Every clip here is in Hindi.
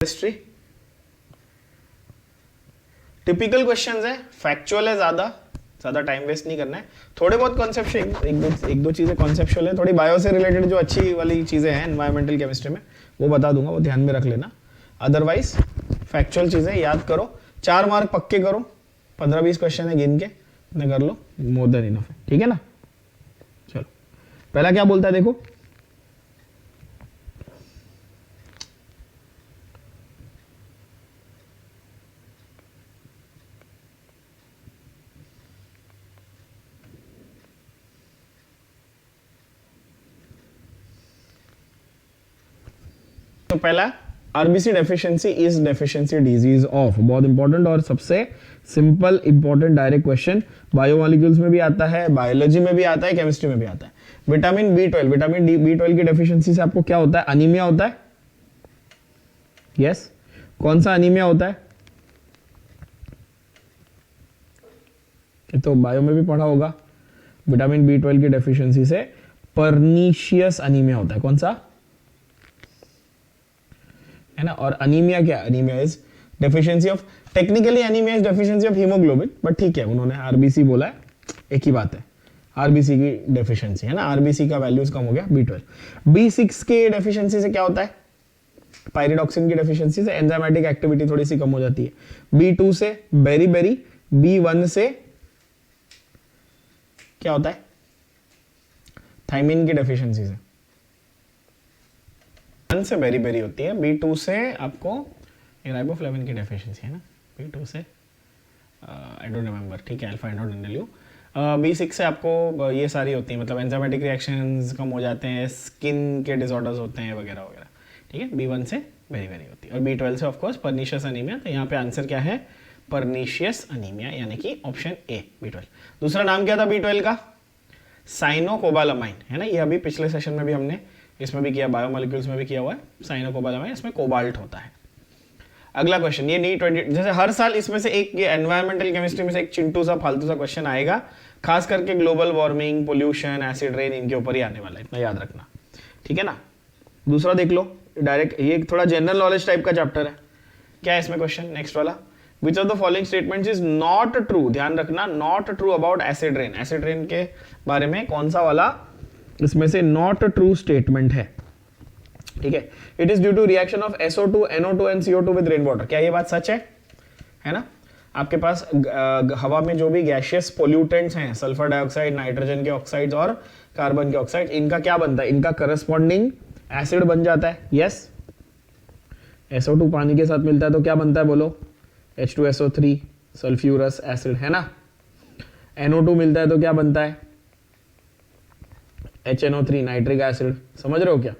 हिस्ट्री टिपिकल क्वेश्चंस है, फैक्चुअल है, ज्यादा टाइम वेस्ट नहीं करना है। थोड़े बहुत कॉन्सेप्ट एक दो चीजें कॉन्सेप्चुअल है, थोड़ी बायो से रिलेटेड जो अच्छी वाली चीजें हैं एनवायरमेंटल केमिस्ट्री में वो बता दूंगा, वो ध्यान में रख लेना। अदरवाइज फैक्चुअल चीजें याद करो, 4 मार्क पक्के करो, 15-20 क्वेश्चन है गिन के इतने कर लो, मोर देन इनफ है, ठीक है ना। चलो पहला क्या बोलता है देखो, तो पहला RBC deficiency is deficiency disease of, बहुत इंपॉर्टेंट और सबसे simple important direct question, biomolecules में भी आता है, बायोलॉजी में भी आता है, केमिस्ट्री में भी आता है। विटामिन बी12 की डेफिशिएंसी से आपको क्या होता है, अनीमिया होता है। यस, कौन सा अनीमिया होता है, तो बायो में भी पढ़ा होगा। विटामिन बी12 की डेफिशिएंसी से पर्नीशियस अनीमिया होता है, कौन सा है ना। और अनीमिया क्या, anaemia is deficiency of, technically anaemia is deficiency of haemoglobin, but ठीक है उन्होंने आरबीसी बोला है, एक ही बात है, आरबीसी की डेफिशिएंसी है ना, आरबीसी का वैल्यूज कम हो गया। बी12 बी6 के डेफिशिएंसी से क्या होता है, पायरिडॉक्सिन की डेफिशिएंसी से एंजाइमेटिक एक्टिविटी थोड़ी सी कम हो जाती है। बी2 से बेरीबेरी, बी1 से क्या होता है, थायमिन की डेफिशिएंसी से, बी1 से बेरीबेरी होती है, बी2 से आपको राइबोफ्लेविन की डेफिशिएंसी है ना, बी2 से आई डोंट रिमेंबर, ठीक है, अल्फा एंडोडेंडलियो। बी6 से आपको ये सारी होती है, मतलब एंजाइमेटिक रिएक्शंस कम हो जाते हैं, स्किन के डिसऑर्डर्स होते हैं वगैरह वगैरह, ठीक है। बी1 से बेरीबेरी होती है, और बी12 से ऑफकोर्स पर्नीशियस अनीमिया, तो यहाँ पे आंसर क्या है, पर्नीशियस अनीमिया, यानी कि ऑप्शन ए बी12। दूसरा नाम क्या था बी12 का, साइनोकोबालामाइन, है ना, ये अभी पिछले सेशन में भी हमने इसमें भी किया, बायोमोलिक्यूल्स में भी किया हुआ है, साइनोकोबालामाइन, इसमें कोबाल्ट होता है। अगला क्वेश्चन, ये नीट 20, जैसे हर साल इसमें से एक, ये एनवायरमेंटल केमिस्ट्री में से एक चिंटू सा फालतू सा क्वेश्चन आएगा, खास करके global warming, pollution, acid rain, इनके ऊपर ही आने वाला है, इतना याद रखना, ठीक है ना। दूसरा देख लो डायरेक्ट, ये थोड़ा जनरल नॉलेज टाइप का चैप्टर है। क्या है इसमें क्वेश्चन, नेक्स्ट वाला, विच of the following statements is not true, ध्यान रखना, not true about acid rain, acid rain के बारे में कौन सा वाला इसमें से नॉट ट्रू स्टेटमेंट है, ठीक है। It is due to reaction of SO2, NO2 and CO2 with rain water, क्या ये बात सच है ना। आपके पास हवा में जो भी गैशियस पोल्यूटेंट्स हैं, सल्फर डाइऑक्साइड, नाइट्रोजन के ऑक्साइड्स और कार्बन के ऑक्साइड, इनका क्या बनता है, इनका करस्पॉन्डिंग एसिड बन जाता है। यस, SO2 पानी के साथ मिलता है तो क्या बनता है बोलो, H2SO3 सल्फ्यूरस एसिड, है ना। NO2 मिलता है तो क्या बनता है, HNO3 नाइट्रिक एसिड, समझ रहे हो क्या।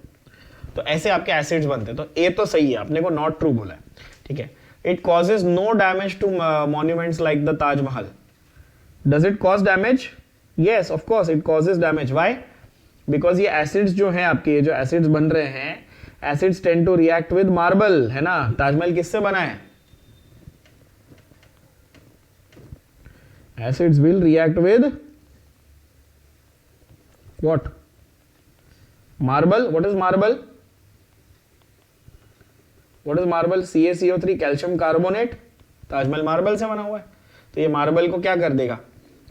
तो ऐसे आपके एसिड्स बनते हैं, तो ए तो सही है, अपने को नॉट ट्रू बोला है, ठीक है। It causes no damage to monuments like the Taj Mahal, does it cause damage, yes of course it causes damage, why, because ये एसिड्स जो हैं आपके, ये जो एसिड्स बन रहे हैं, acids tend to react with marble, है ना। ताजमहल किससे बना है, acids will react with what, marble, what is marble, CaCO3 calcium carbonate, Taj Mahal marble से बना हुआ है, तो ये मार्बल को क्या कर देगा,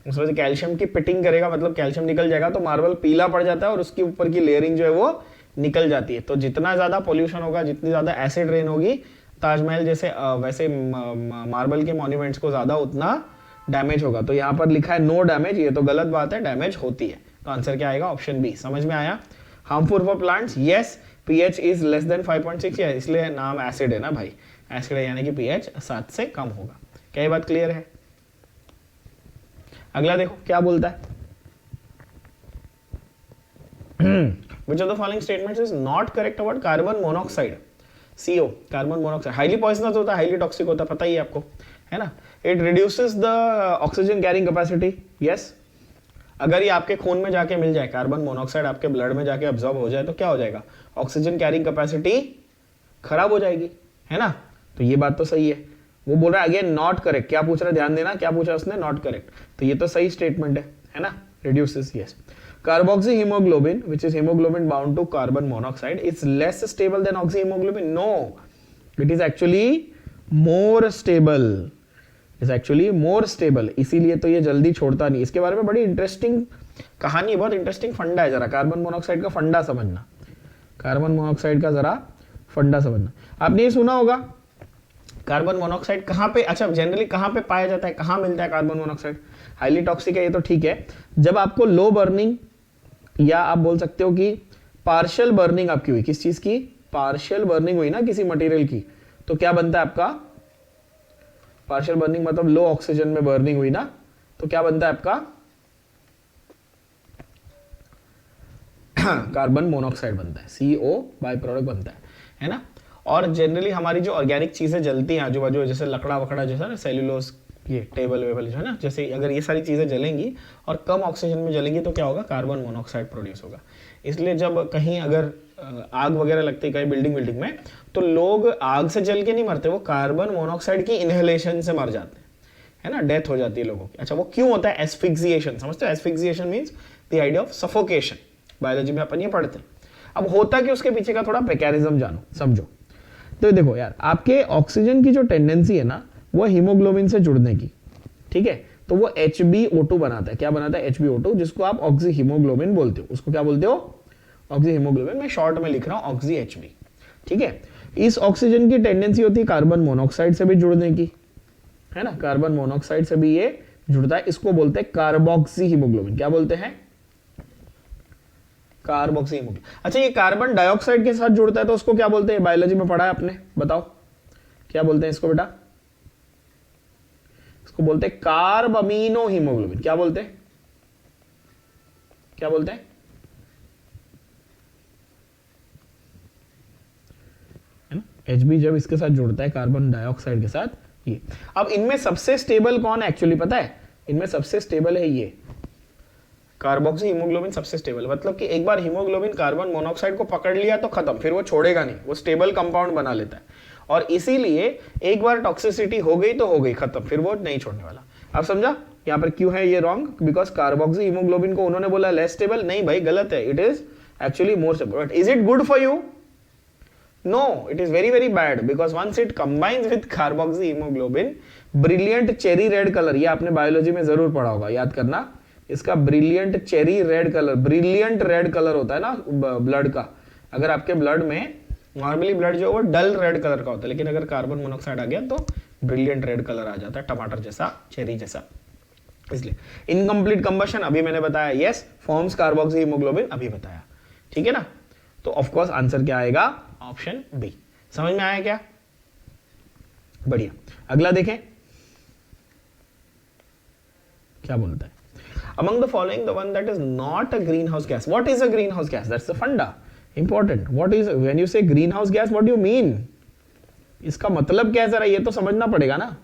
उसमें से कैल्शियम की पिटिंग करेगा, मतलब कैल्शियम निकल जाएगा, तो मार्बल पीला पड़ जाता है और उसके ऊपर की लेयरिंग जो है वो निकल जाती है। तो जितना ज्यादा पोल्यूशन होगा, जितनी ज्यादा एसिड रेन होगी, ताजमहल जैसे वैसे मार्बल के मॉन्यूमेंट्स को ज्यादा उतना डैमेज होगा। तो यहाँ पर लिखा है नो डैमेज, ये तो गलत बात है, डैमेज होती है, तो आंसर क्या आएगा, ऑप्शन बी। समझ में आया। Harmful for plants, yes, pH is less than 5.6, इसलिए नाम एसिड है ना भाई, एसिड है यानी कि pH 7 से कम होगा। क्या ये बात क्लियर है। अगला देखो क्या बोलता है, which of the following statements is not correct about carbon monoxide, CO, carbon monoxide highly poisonous होता है, हाईली टॉक्सिक होता है, पता ही है आपको, है ना। It reduces the oxygen carrying capacity, yes, अगर ये आपके खून में जाके मिल जाए, कार्बन मोनोऑक्साइड आपके ब्लड में जाके अब्सॉर्ब हो जाए तो क्या हो जाएगा, ऑक्सीजन कैरिंग कैपेसिटी खराब हो जाएगी, है ना। तो ये बात तो सही है। वो बोल रहा है अगेन नॉट करेक्ट, क्या पूछ रहा है, ध्यान देना, क्या पूछा उसने, नॉट करेक्ट, तो ये तो सही स्टेटमेंट है ना, reduces, yes. Carboxy haemoglobin, which is hemoglobin bound to carbon monoxide, is less stable than oxyhemoglobin, no, it is actually more stable, is actually more stable, इसीलिए तो ये जल्दी छोड़ता नहीं। इसके बारे में बड़ी इंटरेस्टिंग कहानी, बहुत इंटरेस्टिंग फंडा है, जरा कार्बन मोनोऑक्साइड का फंडा समझना, कार्बन मोनोऑक्साइड का जरा फंडा समझना। आपने ये सुना होगा कार्बन मोनोऑक्साइड कहाँ पे, अच्छा जनरली कहाँ पे पाया जाता है, कहाँ मिलता है कार्बन मोनोऑक्साइड? हाईली टॉक्सिक है ये तो ठीक है, जब आपको लो बर्निंग या आप बोल सकते हो कि पार्शियल बर्निंग आपकी हुई, किस चीज की? पार्शियल बर्निंग हुई ना किसी मटेरियल की, तो क्या बनता है आपका? पार्शियल बर्निंग मतलब लो ऑक्सीजन में बर्निंग हुई ना, तो क्या बनता है आपका? कार्बन मोनोऑक्साइड बनता है, CO बाय प्रोडक्ट बनता है ना। और जनरली हमारी जो ऑर्गेनिक चीजें जलती हैं आजू बाजू, जैसे लकड़ा वकड़ा जैसा ना, सेल्यूलोज, ये टेबल वेबल जो है ना, जैसे अगर ये सारी चीजें जलेंगी और कम ऑक्सीजन में जलेंगी तो क्या होगा? कार्बन मोनोऑक्साइड प्रोड्यूस होगा। इसलिए जब कहीं अगर आग वगैरह लगती है कहीं बिल्डिंग में, तो लोग आग से जल के नहीं मरते, वो कार्बन मोनोऑक्साइड की इनहेलेशन से मर जाते हैं, है ना, डेथ हो जाती है लोगों की। अच्छा, वो क्यों होता है? एस्फिक्सिएशन, समझते हो? Asphyxiation means the idea of suffocation, biology में अपन ये पढ़ते हैं। अब होता कि उसके पीछे का थोड़ा मैकेनिज्म जानो, समझो। तो देखो यार, आपके ऑक्सीजन की जो टेंडेंसी है ना, वो हीमोग्लोबिन से जुड़ने की, ठीक है, तो वो HbO2 बनाता है। क्या बनाता है? HbO2, जिसको आप ऑक्सी हीमोग्लोबिन बोलते हो। उसको क्या बोलते हो? Oxy haemoglobin. मैं शॉर्ट में लिख रहा हूं ऑक्सी HB, ठीक है। इस ऑक्सीजन की टेंडेंसी होती है कार्बन मोनोऑक्साइड से भी जुड़ने की, है ना, कार्बन मोनोऑक्साइड से भी ये जुड़ता है। इसको बोलते हैं कार्बोक्सी हीमोग्लोबिन। क्या बोलते हैं? Carboxy haemoglobin. अच्छा, ये कार्बन डाइऑक्साइड के साथ जुड़ता है तो उसको क्या बोलते हैं? बायोलॉजी में पढ़ा है आपने, बताओ क्या बोलते हैं इसको बेटा? इसको बोलते हैं कार्ब अमीनो हीमोग्लोबिन। क्या बोलते हैं? क्या बोलते हैं? HB जब इसके साथ जुड़ता है कार्बन डाइऑक्साइड के साथ, ये। अब इनमें सबसे स्टेबल कौन है एक्चुअली पता है? इनमें सबसे स्टेबल है ये कार्बोक्सी हीमोग्लोबिन, सबसे स्टेबल। मतलब कि एक बार हीमोग्लोबिन कार्बन मोनोऑक्साइड को पकड़ लिया तो खत्म, फिर वो छोड़ेगा नहीं, वो स्टेबल कंपाउंड बना लेता है। और इसीलिए एक बार टॉक्सिसिटी हो गई तो हो गई, खत्म, फिर वो नहीं छोड़ने वाला। अब समझा यहाँ पर क्यों है ये रॉन्ग? बिकॉज कार्बोक्सी हीमोग्लोबिन को उन्होंने बोला लेस स्टेबल। नहीं भाई, गलत है, it is actually more stable. But is it good for you? No, it is very bad because once it combines with carboxy hemoglobin, brilliant cherry red color, ये आपने बायोलॉजी में जरूर पढ़ा होगा, याद करना इसका। Brilliant cherry red colour, brilliant red colour होता है ना ब्लड का। अगर आपके ब्लड में नॉर्मली ब्लड जो है वो डल रेड कलर का होता है, लेकिन अगर कार्बन मोनोऑक्साइड आ गया तो ब्रिलियंट रेड कलर आ जाता है, टमाटर जैसा, चेरी जैसा। इसलिए इनकम्प्लीट कंबशन अभी मैंने बताया, यस, फॉर्म्स कार्बोक्सी हीमोग्लोबिन अभी बताया, ठीक है ना। तो ऑफ कोर्स आंसर क्या आएगा? Option B. समझ में आया क्या? बढ़िया। अगला देखें क्या बोलता है। Among the following, the one that is not a greenhouse gas. What is a greenhouse gas? That's the funda. Important. What is, when you say greenhouse gas, what do you mean? इसका मतलब क्या है, जरा ये तो समझना पड़ेगा ना।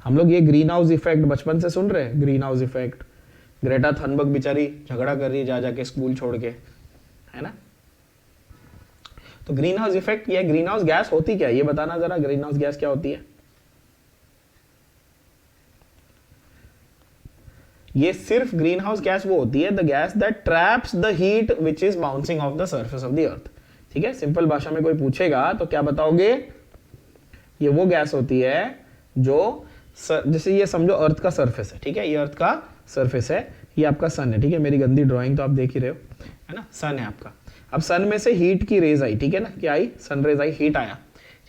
हम लोग ये ग्रीन हाउस इफेक्ट बचपन से सुन रहे हैं, green house effect. Greta Thunberg बेचारी झगड़ा कर रही है जा जाके स्कूल छोड़ के, है ना। तो ग्रीन हाउस इफेक्ट या ग्रीन हाउस गैस होती क्या है, ये बताना जरा। ग्रीन हाउस गैस क्या होती है? ये सिर्फ ग्रीन हाउस गैस वो होती है, the gas that traps the heat which is bouncing off the surface of the earth. ठीक है, सिंपल भाषा में कोई पूछेगा तो क्या बताओगे? ये वो गैस होती है जो जैसे ये समझो अर्थ का सरफेस है, ठीक है, ये अर्थ का सरफेस है, ये आपका सन है, ठीक है, मेरी गंदी ड्राइंग तो आप देख ही रहे हो, है ना, सन है आपका। अब सन में से हीट की रेज आई, ठीक है ना, क्या आई? सन रेज आई, हीट आया,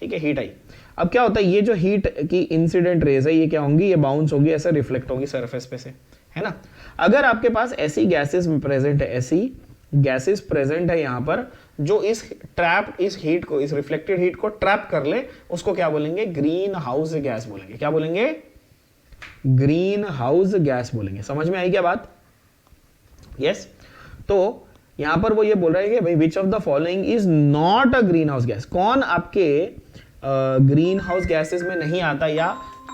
ठीक है, हीट आई। अब क्या होता है, ये जो हीट की इंसिडेंट रेज है ये क्या होंगी? ये बाउंस होगी, ऐसे रिफ्लेक्ट होगी सरफेस पे से, है ना। अगर आपके पास ऐसी गैसेस प्रेजेंट है, ऐसी गैसेस प्रेजेंट है यहाँ पर जो इस ट्रैप, इस हीट को, इस रिफ्लेक्टेड हीट को ट्रैप कर ले, उसको क्या बोलेंगे? ग्रीन हाउस गैस बोलेंगे। क्या बोलेंगे? ग्रीन हाउस गैस बोलेंगे। समझ में आई क्या बात? यस। तो यहां पर वो ये बोल रहा है कि भाई विच of the following is not a green house gas. कौन आपके ग्रीन हाउस गैसेस में नहीं आता या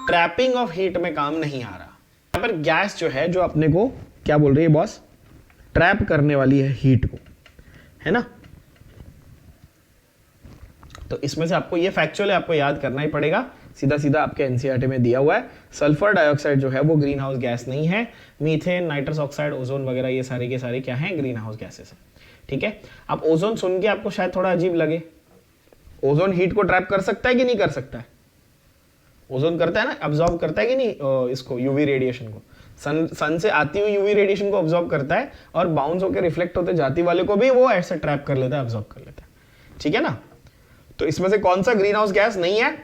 ट्रैपिंग ऑफ हीट में काम नहीं आ रहा? यहां पर गैस जो है, जो अपने को क्या बोल रही है बॉस? ट्रैप करने वाली है हीट को, है ना। तो इसमें से आपको ये फैक्चुअल है, आपको याद करना ही पड़ेगा, सीधा सीधा आपके एनसीईआरटी में दिया हुआ है। सल्फर डाइऑक्साइड जो है वो ग्रीन हाउस गैस नहीं है। मीथेन, नाइट्रस ऑक्साइड, ओजोन वगैरह ये सारे के सारे क्या हैं? ग्रीन हाउस गैसेस है, ठीक है। अब ओजोन सुन के आपको शायद थोड़ा अजीब लगे, ओजोन हीट को ट्रैप कर सकता है कि नहीं कर सकता है? ओजोन करता है ना, अब्सॉर्ब करता है कि नहीं इसको, यूवी रेडिएशन को। सन से आती हुई यूवी रेडिएशन को अब्सॉर्ब करता है, और बाउंस होकर रिफ्लेक्ट होते जाती वाले को भी वो ऐसे ट्रैप कर लेता है, अब्सॉर्ब कर लेता है, ठीक है ना। तो इसमें से कौन सा ग्रीन हाउस गैस नहीं है?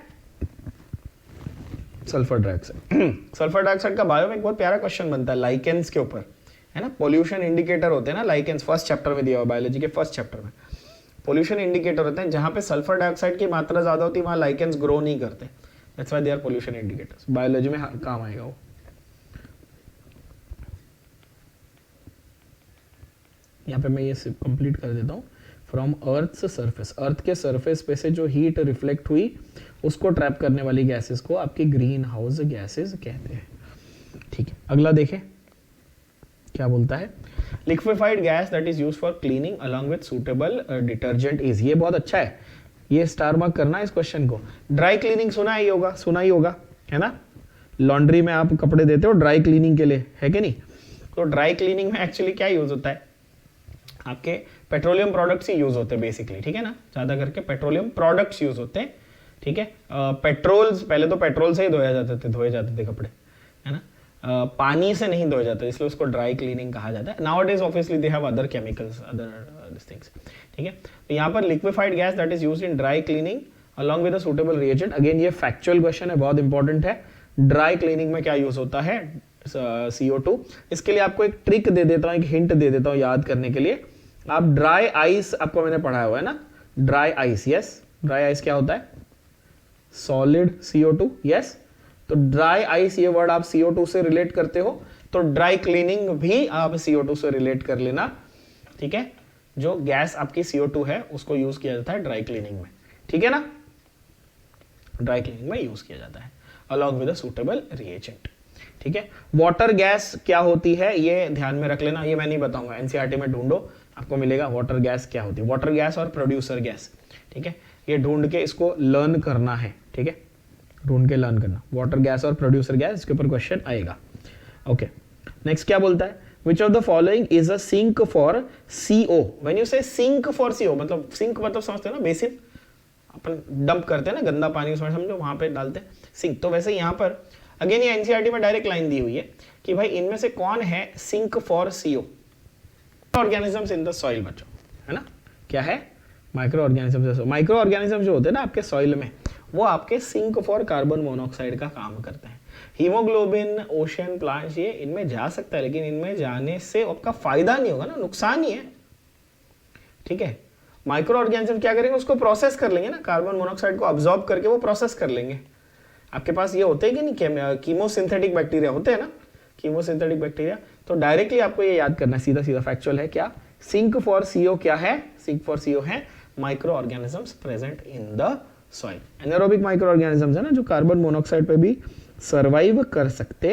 Sulphur dioxide. सल्फर डाइऑक्साइड का बायो में एक बहुत प्यारा क्वेश्चन बनता है लाइकेंस के ऊपर, है ना। पोल्यूशन इंडिकेटर होते हैं ना लाइकेंस, फर्स्ट चैप्टर में दिया हुआ, बायोलॉजी के फर्स्ट चैप्टर में पोल्यूशन इंडिकेटर होते हैं। जहां पे सल्फर डाइऑक्साइड की मात्रा ज्यादा होती है वहां लाइकेंस ग्रो नहीं करते, that's why they are pollution indicators. Biology में काम आएगा वो। यहाँ पे मैं ये कंप्लीट कर देता हूँ। फ्रॉम अर्थ सरफेस, अर्थ के सरफेस पे से जो हीट रिफ्लेक्ट हुई उसको ट्रैप करने वाली गैसेस को आपकी ग्रीन हाउस गैसेस कहते हैं, ठीक है। अगला देखें क्या बोलता है, liquefied gas that is used for cleaning along with suitable detergent is. ये बहुत अच्छा है, ये स्टार मार्क करना है इस क्वेश्चन को। ड्राई क्लीनिंग सुना ही होगा, है ना। लॉन्ड्री में आप कपड़े देते हो ड्राई क्लीनिंग के लिए, है कि नहीं। तो ड्राई क्लीनिंग में एक्चुअली क्या यूज होता है, आपके पेट्रोलियम प्रोडक्ट्स ही यूज होते हैं बेसिकली, ठीक है ना। ज्यादा करके पेट्रोलियम प्रोडक्ट्स यूज होते हैं, ठीक है। पेट्रोल्स, पहले तो पेट्रोल से ही धोए जाते थे कपड़े, है ना। पानी से नहीं धोए जाते, इसलिए उसको ड्राई क्लीनिंग कहा जाता है। Now it is obviously they have other chemicals, other things, ठीक है। तो यहाँ पर liquefied gas that is used in dry cleaning along with a suitable reagent. Again ये फैक्चुअल क्वेश्चन है, बहुत इंपॉर्टेंट है। ड्राई क्लीनिंग में क्या यूज होता है, CO2। इसके लिए आपको एक ट्रिक दे देता हूँ, एक हिंट दे देता हूँ याद करने के लिए। आप ड्राई आइस, आपको मैंने पढ़ाया हुआ है ना, dry ice, yes. Dry ice क्या होता है, सॉलिड CO2, यस। तो ड्राई आइस, ये वर्ड आप CO2 से रिलेट करते हो, तो ड्राई क्लीनिंग भी आप CO2 से रिलेट कर लेना, ठीक है। जो गैस आपकी CO2 है उसको यूज किया जाता है ड्राई क्लीनिंग में, ठीक है ना। ड्राई क्लीनिंग में यूज किया जाता है along with a suitable reagent, ठीक है। वाटर गैस क्या होती है ये ध्यान में रख लेना, ये मैं नहीं बताऊंगा, एनसीईआरटी में ढूंढो आपको मिलेगा वाटर गैस क्या होती है। वाटर गैस और प्रोड्यूसर गैस, ठीक है, ये ढूंढ के इसको लर्न करना है, ठीक है, ढूंढ के लर्न करना। वाटर गैस और प्रोड्यूसर गैस, इसके ऊपर क्वेश्चन आएगा। ओके, नेक्स्ट क्या बोलता है, which of the following is a sink for CO। When you say sink for CO, मतलब सिंक मतलब समझते हो ना, बेसिन अपन डंप करते हैं ना गंदा पानी उसमें, समझो वहां पे डालते हैं सिंक। तो वैसे यहाँ पर अगेन ये एनसीईआरटी में डायरेक्ट लाइन दी हुई है कि भाई इनमें से कौन है sink for CO। Organisms in the soil बच्चों, है ना। क्या है, माइक्रो ऑर्गेनिजम्स। माइक्रो ऑर्गेनिज्म जो होते हैं ना आपके सॉइल में, वो आपके सिंक फॉर कार्बन मोनोऑक्साइड का काम करते हैं। हीमोग्लोबिन, ओशन प्लांट्स, ये इनमें जा सकता है, लेकिन इनमें जाने से आपका फायदा नहीं होगा ना, नुकसान ही है, ठीक है। माइक्रो ऑर्गेनिज्म क्या करेंगे, उसको प्रोसेस कर लेंगे ना, कार्बन मोनोऑक्साइड को अब्सॉर्ब करके वो प्रोसेस कर लेंगे। आपके पास ये होते हैं कि नहीं, कीमोसिंथेटिक बैक्टीरिया होते हैं ना, कीमोसिंथेटिक बैक्टीरिया। तो डायरेक्टली आपको ये याद करना है, सीधा सीधा फैक्चुअल है क्या, सिंक फॉर CO क्या है, सिंक फॉर CO है micro organisms present in the soil. Anaerobic micro organisms है ना, जो कार्बन मोनोऑक्साइड पे भी सर्वाइव कर सकते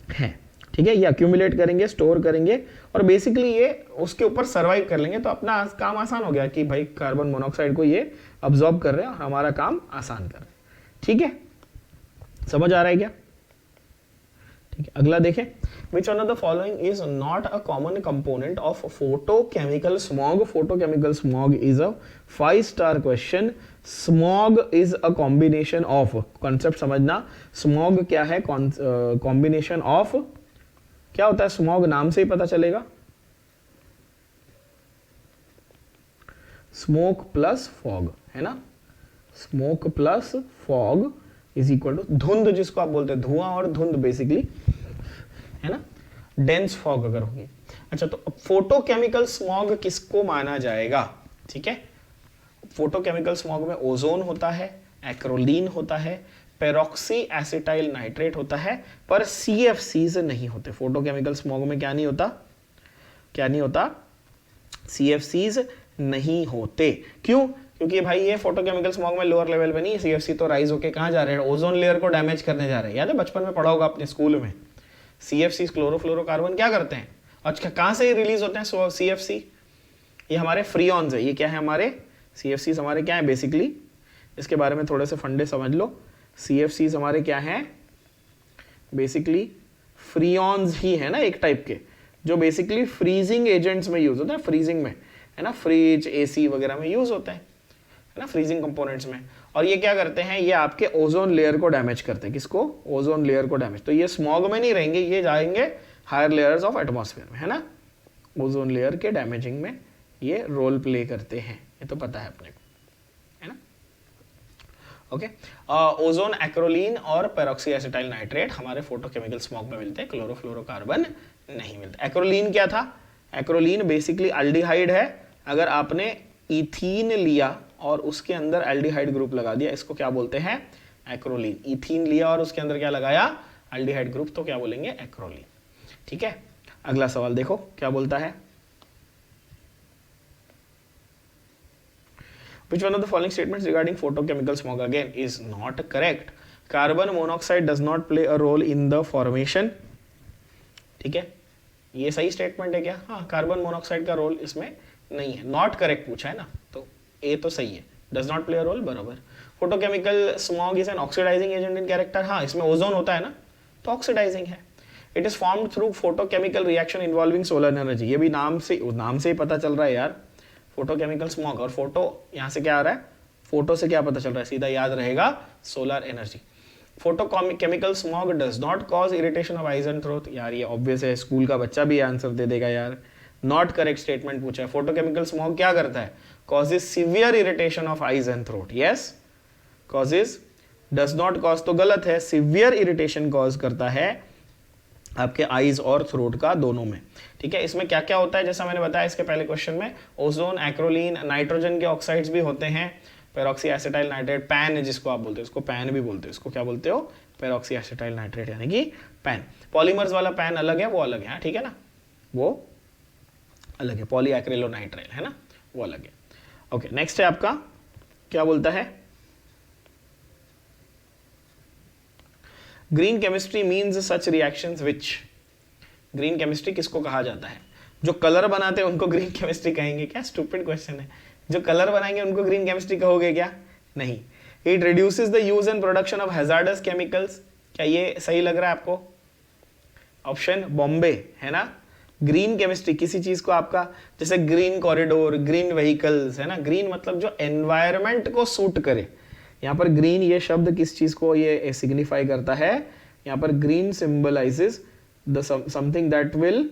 हैं, ठीक है। ये अक्यूमुलेट करेंगे, स्टोर करेंगे, और बेसिकली ये उसके ऊपर सर्वाइव कर लेंगे। तो अपना काम आसान हो गया कि भाई कार्बन मोनोऑक्साइड को ये अब्सॉर्ब कर रहे हैं और हमारा काम आसान कर रहे हैं, ठीक है। समझ आ रहा है क्या, ठीक है। अगला देखें, which one of the following is not a common component of photochemical smog। photochemical smog is a 5-star question। smog is a combination of, concept समझना, smog क्या है, combination of, क्या होता है smog, नाम से ही पता चलेगा, smoke plus fog, है ना। smoke plus fog is equal to धुंध, जिसको आप बोलते हैं धुआं और धुंध बेसिकली, है ना, डेंस फॉग अगर होगी। अच्छा, तो फोटोकेमिकल स्मॉग किसको माना जाएगा, ठीक है। फोटोकेमिकल स्मॉग में ओजोन होता है, एक्रोलीन होता है, पेरोक्सी एसिटाइल नाइट्रेट होता है, पर CFCs नहीं होते। फोटोकेमिकल स्मॉग में क्या नहीं होता, क्या नहीं होता, CFCs नहीं होते। क्यों, क्योंकि भाई ये फोटोकेमिकल स्मॉग में लोअर लेवल पे नहीं, CFC तो राइज होके कहां जा रहे हैं, ओजोन लेयर को डैमेज करने जा रहे हैं। याद है बचपन में पढ़ा होगा अपने स्कूल में, CFC क्लोरोफ्लोरोकार्बन क्या करते हैं, अच्छा कहां से रिलीज होते हैं CFC, ये हमारे फ्रीऑन्स है। ये क्या है, हमारे CFCs हमारे क्या है बेसिकली, इसके बारे में थोड़े से फंडे समझ लो। CFCs हमारे क्या है, बेसिकली फ्रीऑन्स ही है ना, एक टाइप के, जो बेसिकली फ्रीजिंग एजेंट्स में यूज होता है, फ्रीजिंग में, है ना, फ्रिज AC वगैरह में यूज होता है है ना, फ्रीजिंग कंपोनेंट्स में। और ये क्या करते हैं, ये आपके ओजोन लेयर को डैमेज करते हैं। किसको? ओजोन लेयर को डैमेज। तो ये स्मॉग में नहीं रहेंगे, ये जाएंगे हायर लेयर्स ऑफ एटमॉस्फेयर में, है ना। ओजोन लेयर के डैमेजिंग में ये रोल प्ले करते हैं, ये तो पता है अपने को, है ना। ओके, ओजोन, एक्रोलीन और पेरोक्सी एसिटाइल नाइट्रेट हमारे फोटोकेमिकल स्मॉग में मिलते हैं, क्लोरोफ्लोरोकार्बन नहीं मिलता। एक्रोलीन क्या था? एक्रोलीन बेसिकली एल्डिहाइड है। अगर आपने इथीन लिया और उसके अंदर एल्डिहाइड ग्रुप लगा दिया, इसको क्या बोलते हैं? एक्रोलीन। इथीन लिया और उसके अंदर क्या लगाया? एल्डिहाइड ग्रुप, तो क्या बोलेंगे? एक्रोलीन। ठीक है, अगला सवाल देखो क्या बोलता है। Which one of the following statements regarding photochemical smog again is not correct? Carbon monoxide does not play a role in the formation. ठीक है, ये सही स्टेटमेंट है क्या? हाँ, कार्बन मोनोऑक्साइड का रोल इसमें नहीं है। नॉट करेक्ट पूछा है ना, तो ए तो सही है, does not play a role, बराबर। Photochemical smog is an oxidising agent in character, हाँ इसमें ओजोन होता है ना, तो ऑक्सीडाइजिंग है। It is formed through photochemical reaction involving solar energy, ये भी नाम से ही पता चल रहा है यार, फोटोकेमिकल स्मॉग। और फोटो यहाँ से क्या आ रहा है? फोटो से क्या पता चल रहा है? सीधा याद रहेगा, solar energy. Photochemical smog does not cause irritation of eyes and throat, यार ये ऑब्वियस है, स्कूल का बच्चा भी आंसर दे देगा यार। नॉट करेक्ट स्टेटमेंट पूछा है। फोटोकेमिकल स्मॉग क्या करता है? Causes severe irritation of eyes and throat, yes. Causes, does not cause तो गलत है, सीवियर इरिटेशन कॉज करता है आपके आईज और थ्रोट का, दोनों में। ठीक है, इसमें क्या क्या होता है जैसा मैंने बताया इसके पहले क्वेश्चन में, ओजोन, एक्रोलीन, नाइट्रोजन के ऑक्साइड्स भी होते हैं, पेरोक्सी एसिटाइल नाइट्रेट, पैन जिसको आप बोलते हो, इसको पैन भी बोलते हो, इसको क्या बोलते हो? पेरोक्सी एसिटाइल नाइट्रेट यानी कि पैन। पॉलीमर्स वाला पैन अलग है, वो अलग है, ठीक है ना, वो अलग है। पॉली एक्रिलोनाइट्राइल है ना, वो अलग है। ओके, नेक्स्ट है आपका, क्या बोलता है? ग्रीन केमिस्ट्री मीन्स सच रिएक्शंस विच, ग्रीन केमिस्ट्री किसको कहा जाता है? जो कलर बनाते हैं उनको ग्रीन केमिस्ट्री कहेंगे क्या? स्टूपिड क्वेश्चन है। जो कलर बनाएंगे उनको ग्रीन केमिस्ट्री कहोगे क्या? नहीं। It reduces the use and production of hazards chemicals, क्या ये सही लग रहा है आपको? ऑप्शन बॉम्बे है ना। ग्रीन केमिस्ट्री किसी चीज को आपका, जैसे ग्रीन कॉरिडोर, ग्रीन व्हीकल्स, है ना, ग्रीन मतलब जो एनवायरमेंट को सूट करे। यहाँ पर ग्रीन ये शब्द किस चीज को ये सिग्निफाई करता है? यहाँ पर green symbolizes the something that will,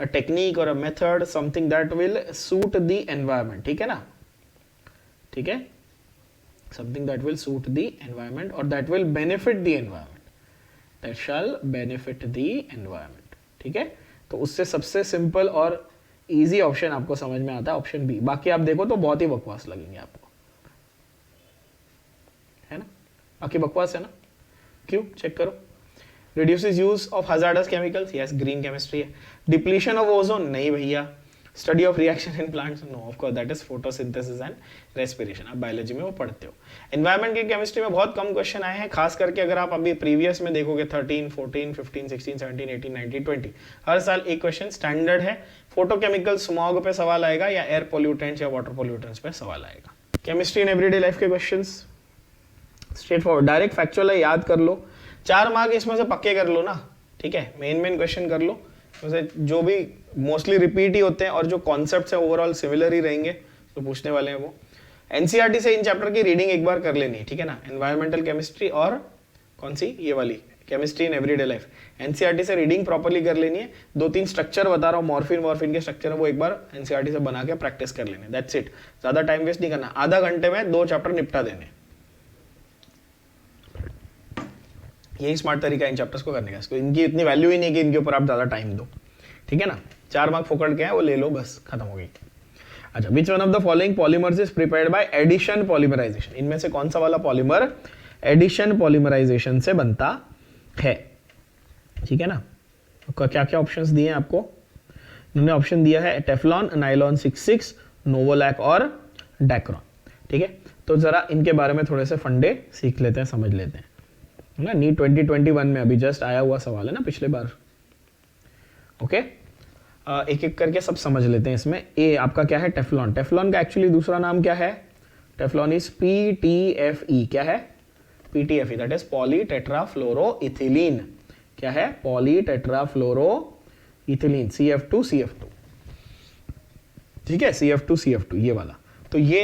a technique or a method, something that will suit the environment, ठीक है ना, ठीक है, something that will suit the environment or that will benefit the environment, that shall benefit the environment, ठीक है। तो उससे सबसे सिंपल और इजी ऑप्शन आपको समझ में आता है ऑप्शन बी। बाकी आप देखो तो बहुत ही बकवास लगेंगे आपको, है ना, बाकी बकवास है ना, क्यों? चेक करो। Reduces use of hazardous chemicals, yes, green chemistry है। Depletion of ozone, नहीं भैया। Study of reaction in plants, no, of course that is photosynthesis and respiration, आप बायोलॉजी में वो पढ़ते हो। Environment की केमिस्ट्री में बहुत कम क्वेश्चन आए हैं, खास करके अगर आप अभी प्रीवियस में देखोगे 13, 14, 15, 16, 17, 18, 19, 20, हर साल एक क्वेश्चन स्टैंडर्ड है। फोटोकेमिकल स्मॉग पे सवाल आएगा या एयर पोल्यूटेंट्स या वाटर पोल्यूटेंट्स पे सवाल आएगा। केमिस्ट्री इन एवरीडे लाइफ के questions straight forward, direct factual है, याद कर लो। 4 मार्क इसमें से पक्के कर लो ना, ठीक है, मेन क्वेश्चन कर लो, वैसे जो भी मोस्टली रिपीट ही होते हैं और जो कॉन्सेप्ट्स हैं ओवरऑल सिमिलर ही रहेंगे तो पूछने वाले हैं वो। एनसीईआरटी से इन चैप्टर की रीडिंग एक बार कर लेनी है, ठीक है ना, एनवायरमेंटल केमिस्ट्री और कौन सी, ये वाली chemistry in everyday life. NCERT से रीडिंग प्रॉपर्ली कर लेनी है, 2-3 स्ट्रक्चर बता रहा हूँ, मॉर्फिन के स्ट्रक्चर है वो एक बार एनसीईआरटी से बना के प्रैक्टिस कर लेने, दैट्स इट। ज्यादा टाइम वेस्ट नहीं करना, आधा घंटे में 2 चैप्टर निपटा देने, यही स्मार्ट तरीका है इन चैप्टर्स को करने का। इसको इनकी इतनी वैल्यू ही नहीं कि इनके ऊपर आप ज्यादा टाइम दो, ठीक है ना। 4 मार्क फोकट के हैं वो ले लो, बस खत्म हो गई। अच्छा, which one of the following polymers is prepared by addition polymerisation, इनमें से कौन सा वाला पॉलीमर एडिशन पॉलीमराइजेशन से बनता है, ठीक है ना। क्या क्या ऑप्शंस दिए हैं आपको? इन्होंने ऑप्शन दिया है टेफ्लॉन, नाइलॉन 66, नोवोलैक और डैक्रॉन, ठीक है। तो जरा इनके बारे में थोड़े से फंडे सीख लेते हैं, समझ लेते हैं ना। नीट 2021 में अभी जस्ट आया हुआ सवाल है ना पिछले बार, ओके। एक एक करके सब समझ लेते हैं इसमें। ए आपका क्या है? टेफ्लॉन। टेफ्लॉन का एक्चुअली दूसरा नाम क्या है? टेफ्लॉन इज PTFE, क्या है? PTFE, that is poly tetrafluoroethylene. क्या है? पॉली टेट्राफ्लोरोइथिलीन, CF2, ठीक है, CF2, ये वाला। तो ये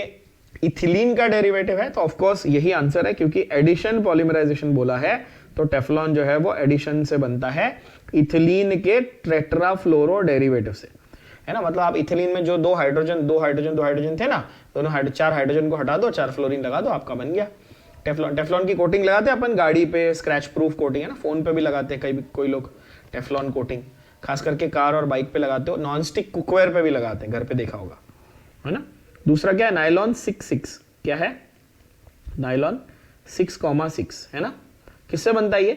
इथिलीन का डेरिवेटिव है, तो ऑफकोर्स यही आंसर है, क्योंकि एडिशन पॉलीमराइजेशन बोला है तो टेफ्लॉन जो है वो एडिशन से बनता है इथिलीन के टेट्राफ्लोरो डेरिवेटिव से, है ना। मतलब आप इथिलीन में जो दो हाइड्रोजन थे ना, दोनों 4 हाइड्रोजन को हटा दो, 4 फ्लोरीन लगा दो, आपका बन गया टेफ्लॉन। टेफ्लॉन की कोटिंग लगाते हैं अपन गाड़ी पे, स्क्रैच प्रूफ कोटिंग, है ना, फोन पे भी लगाते हैं कोई लोग टेफ्लॉन कोटिंग, खास करके कार और बाइक पे लगाते हो, नॉन स्टिक कुकवेयर पे भी लगाते हैं, घर पे देखा होगा, है ना। दूसरा क्या है, नाइलॉन 6 क्या है, नाइलॉन 6,6, है ना। किससे बनता है ये,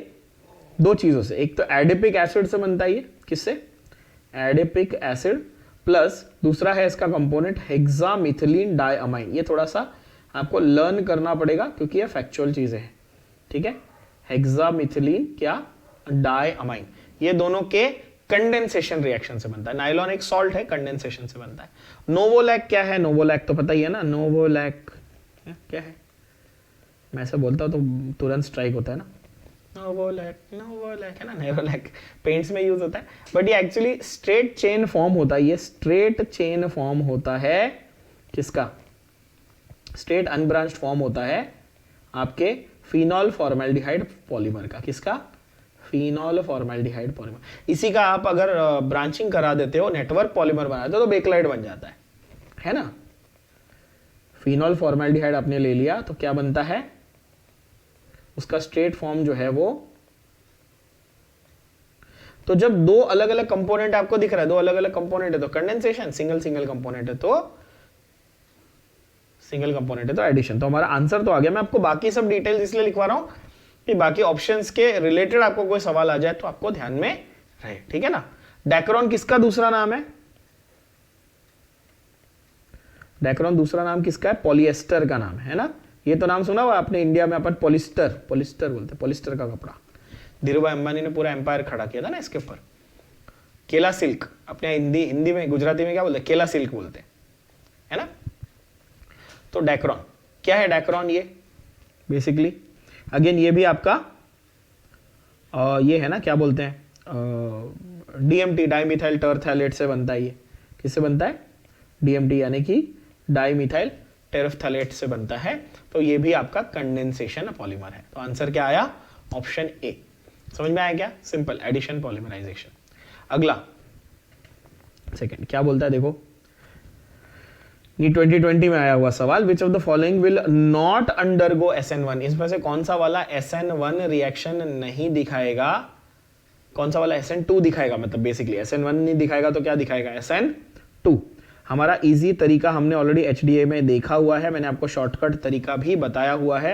2 चीजों से, एक तो एडिपिक एसिड से बनता है ये, किससे, एडिपिक एसिड, प्लस दूसरा है इसका कंपोनेंट हेक्सामिथिलीन डायअमाइन। ये थोड़ा सा आपको लर्न करना पड़ेगा क्योंकि ये फैक्चुअल चीजें हैं, ठीक है। हेक्सामिथिलीन क्या, डायअमाइन, ये दोनों के कंडेंसेशन रिएक्शन से बनता है। नाइलॉन एक सॉल्ट है, कंडेंसेशन से बनता है। नोवोलैक क्या है, नोवोलैक तो पता ही है ना, नोवोलैक क्या है, मैं ऐसा बोलता हूं तो तुरंत स्ट्राइक होता है ना, नोवोलैक है ना, नेरोलैक पेंट्स में यूज होता है, बट ये एक्चुअली स्ट्रेट चेन फॉर्म होता है। ये स्ट्रेट चेन फॉर्म होता है किसका, स्ट्रेट अनब्रांच्ड फॉर्म होता है आपके फिनॉल फॉर्मेल्डिहाइड पॉलीमर का। किसका, फिनॉल फॉर्मेल्डिहाइड पॉलीमर। इसी का आप अगर ब्रांचिंग करा देते हो, नेटवर्क पॉलीमर बनाते हो, तो बेकलाइट बन जाता है ना। फिनॉल फॉर्मेल्डिहाइड आपने ले लिया तो क्या बनता है, उसका स्ट्रेट फॉर्म जो है वो, तो जब 2 अलग अलग कंपोनेंट आपको दिख रहा है, 2 अलग अलग कंपोनेंट है तो कंडेंसेशन, सिंगल कंपोनेंट है तो सिंगल कंपोनेंट है तो एडिशन। तो हमारा आंसर तो आ गया। मैं आपको बाकी सब डिटेल्स इसलिए लिखवा रहा हूं कि बाकी ऑप्शंस के रिलेटेड आपको कोई सवाल आ जाए तो आपको ध्यान में रहे, ठीक है ना। डैक्रोन किसका दूसरा नाम है, डैक्रोन दूसरा नाम किसका है, पॉलिएस्टर का नाम है ना। ये तो नाम सुना हुआ आपने, इंडिया में अपन पॉलिस्टर बोलते, पॉलिस्टर का कपड़ा। धीरूभाई अंबानी ने पूरा एम्पायर खड़ा किया था ना इसके ऊपर। केला सिल्क, अपने हिंदी में, गुजराती में क्या बोलते हैं, केला सिल्क बोलते हैं, है ना। तो डैक्रोन क्या है, डैक्रोन ये बेसिकली अगेन ये भी आपका ये है ना, क्या बोलते हैं, DMT डाइमिथाइल टरफ्थैलेट से बनता है। ये किससे बनता है, DMT यानी कि डाइमिथाइल टेरफ्थैलेट से बनता है। तो ये भी आपका कंडेंसेशन पॉलीमर है। तो आंसर क्या आया, ऑप्शन ए। समझ में आया क्या, सिंपल एडिशन पॉलीमराइजेशन। अगला सेकंड क्या बोलता है, देखो ये 2020 में आया हुआ सवाल, विच of the following will not undergo SN1। इसमें से कौन सा वाला SN1 रिएक्शन नहीं दिखाएगा, कौन सा वाला SN2 दिखाएगा। मतलब बेसिकली SN1 नहीं दिखाएगा तो क्या दिखाएगा, SN2। हमारा इजी तरीका हमने ऑलरेडी HDA में देखा हुआ है, मैंने आपको शॉर्टकट तरीका भी बताया हुआ है।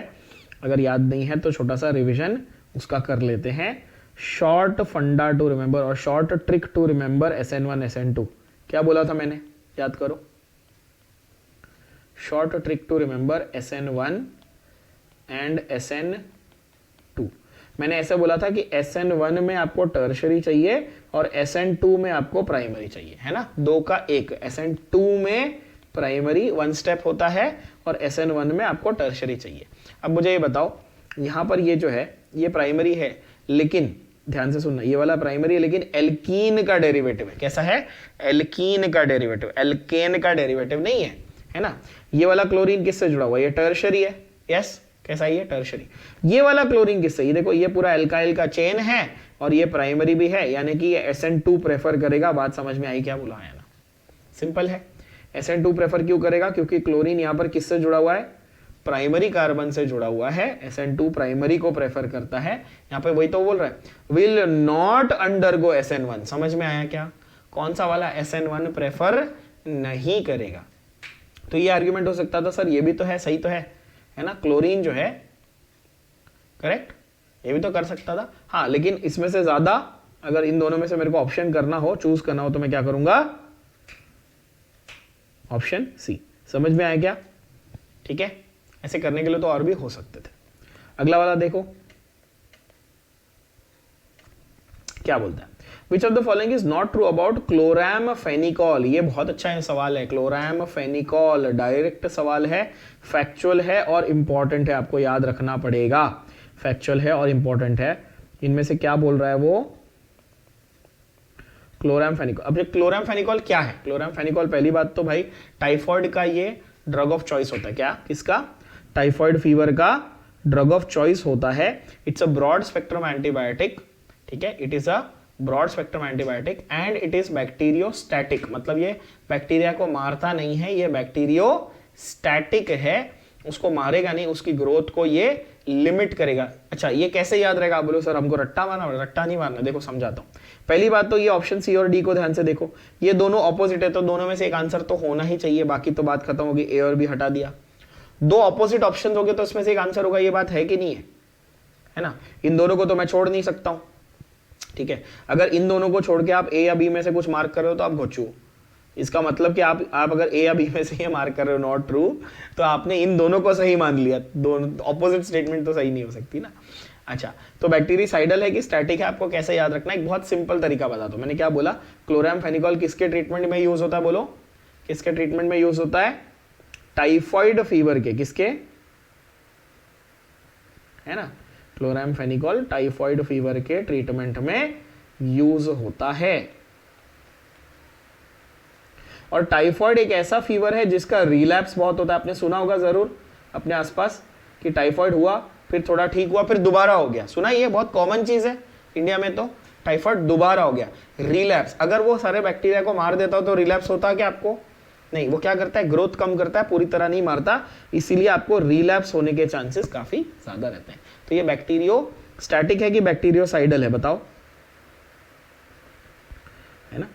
अगर याद नहीं है तो छोटा सा रिविजन उसका कर लेते हैं। शॉर्ट फंडा टू रिमेंबर और short trick to remember SN1 SN2। क्या बोला था मैंने, याद करो। Short trick to remember SN1 and SN2। मैंने ऐसे बोला था कि SN1 में आपको टर्शरी चाहिए और SN2 में आपको प्राइमरी चाहिए, है ना, 2 का 1। SN2 में प्राइमरी 1 स्टेप होता है और SN1 में आपको टर्शरी चाहिए। अब मुझे ये बताओ, यहां पर ये जो है ये प्राइमरी है, लेकिन ध्यान से सुनना, ये वाला प्राइमरी है लेकिन एल्कीन का डेरिवेटिव है। कैसा है, एल्कीन का डेरिवेटिव, एल्केन का डेरिवेटिव नहीं है ना। ये वाला क्लोरीन किससे जुड़ा हुआ है, ये टर्शरी है, यस। कैसा है ये, टर्शरी। ये वाला क्लोरीन किससे, ये देखो ये पूरा एल्काइल का चेन है और ये प्राइमरी भी है, यानी कि ये SN2 प्रेफर करेगा। बात समझ में आई क्या बोला है ना, सिंपल है। SN2 प्रेफर क्यों करेगा, क्योंकि क्लोरीन यहां पर किससे जुड़ा हुआ है, प्राइमरी कार्बन से जुड़ा हुआ है। SN2 प्राइमरी को प्रेफर करता है। यहां पे वही तो बोल रहा है, विल नॉट अंडरगो SN1। समझ में आया क्या, कौन सा वाला SN1 प्रेफर नहीं करेगा। तो ये आर्ग्यूमेंट हो सकता था, सर ये भी तो है, सही तो है ना, क्लोरीन जो है करेक्ट, ये भी तो कर सकता था। हाँ, लेकिन इसमें से ज्यादा अगर इन दोनों में से मेरे को ऑप्शन करना हो, चूज करना हो, तो मैं क्या करूंगा, ऑप्शन सी। समझ में आया क्या, ठीक है। ऐसे करने के लिए तो और भी हो सकते थे। अगला वाला देखो क्या बोलता है, which of the following is not true about chloramphenicol. ये बहुत अच्छा है सवाल है, क्लोरामफेनिकॉल डायरेक्ट सवाल है, फैक्चुअल है और इंपॉर्टेंट है, आपको याद रखना पड़ेगा। फैक्चुअल है और इंपॉर्टेंट है। इनमें से क्या बोल रहा है वो, क्लोरामफेनिकॉल। अब ये क्लोरामफेनिकॉल क्या है, क्लोरामफेनिकॉल पहली बात तो भाई टाइफॉइड का ये ड्रग ऑफ चॉइस होता है। क्या, किसका? टाइफॉइड फीवर का ड्रग ऑफ चॉइस होता है। It's a broad spectrum antibiotic, ठीक है, it is a broad spectrum antibiotic and it is bacteriostatic, मतलब ये बैक्टीरिया को मारता नहीं है, ये बैक्टीरियोस्टैटिक है, उसको मारेगा नहीं, उसकी ग्रोथ को ये लिमिट करेगा। अच्छा, ये कैसे याद रहेगा? आप बोलो सर हमको रट्टा मारना, रट्टा नहीं मारना। देखो समझाता हूं। पहली बात तो ये ऑप्शन सी और डी को ध्यान से देखो, ये दोनों ऑपोजिट है, तो दोनों में से एक आंसर तो होना ही चाहिए, बाकी तो बात खत्म होगी। ए और बी हटा दिया, दो ऑपोजिट ऑप्शन हो गए तो इसमें से एक आंसर होगा, ये बात है कि नहीं है ना? इन दोनों को तो मैं छोड़ नहीं सकता हूं, ठीक है। अगर इन दोनों को छोड़ के आप ए या बी में से कुछ मार्क कर रहे हो तो आप घोचू, इसका मतलब कि आप अगर ए या बी में से ये मार्क कर रहे हो नॉट ट्रू, तो आपने इन दोनों को सही मान लिया, दोनों ऑपोजिट स्टेटमेंट तो सही नहीं हो सकती ना। अच्छा, तो बैक्टीरिसाइडल है कि स्टैटिक है, आपको कैसे याद रखना है? एक बहुत सिंपल तरीका बता दो। मैंने क्या बोला? क्लोरामफेनिकॉल किसके ट्रीटमेंट में यूज होता है? बोलो, किसके ट्रीटमेंट में यूज होता है? टाइफॉइड फीवर के, किसके? है ना, क्लोरामफेनिकॉल टाइफॉइड फीवर के ट्रीटमेंट में यूज होता है। और टाइफॉइड एक ऐसा फीवर है जिसका रिलैप्स बहुत होता है, आपने सुना होगा जरूर अपने आसपास कि टाइफॉइड हुआ, फिर थोड़ा ठीक हुआ, फिर दोबारा हो गया। सुना, ये बहुत कॉमन चीज है इंडिया में, तो टाइफॉइड दोबारा हो गया, रिलैप्स। अगर वो सारे बैक्टीरिया को मार देता हो तो रिलैप्स होता क्या आपको? नहीं, वो क्या करता है? ग्रोथ कम करता है, पूरी तरह नहीं मारता, इसीलिए आपको रिलैप्स होने के चांसेस काफी ज्यादा रहते हैं। तो ये बैक्टीरियोस्टैटिक है कि बैक्टीरियोसाइडल है? बताओ, है ना,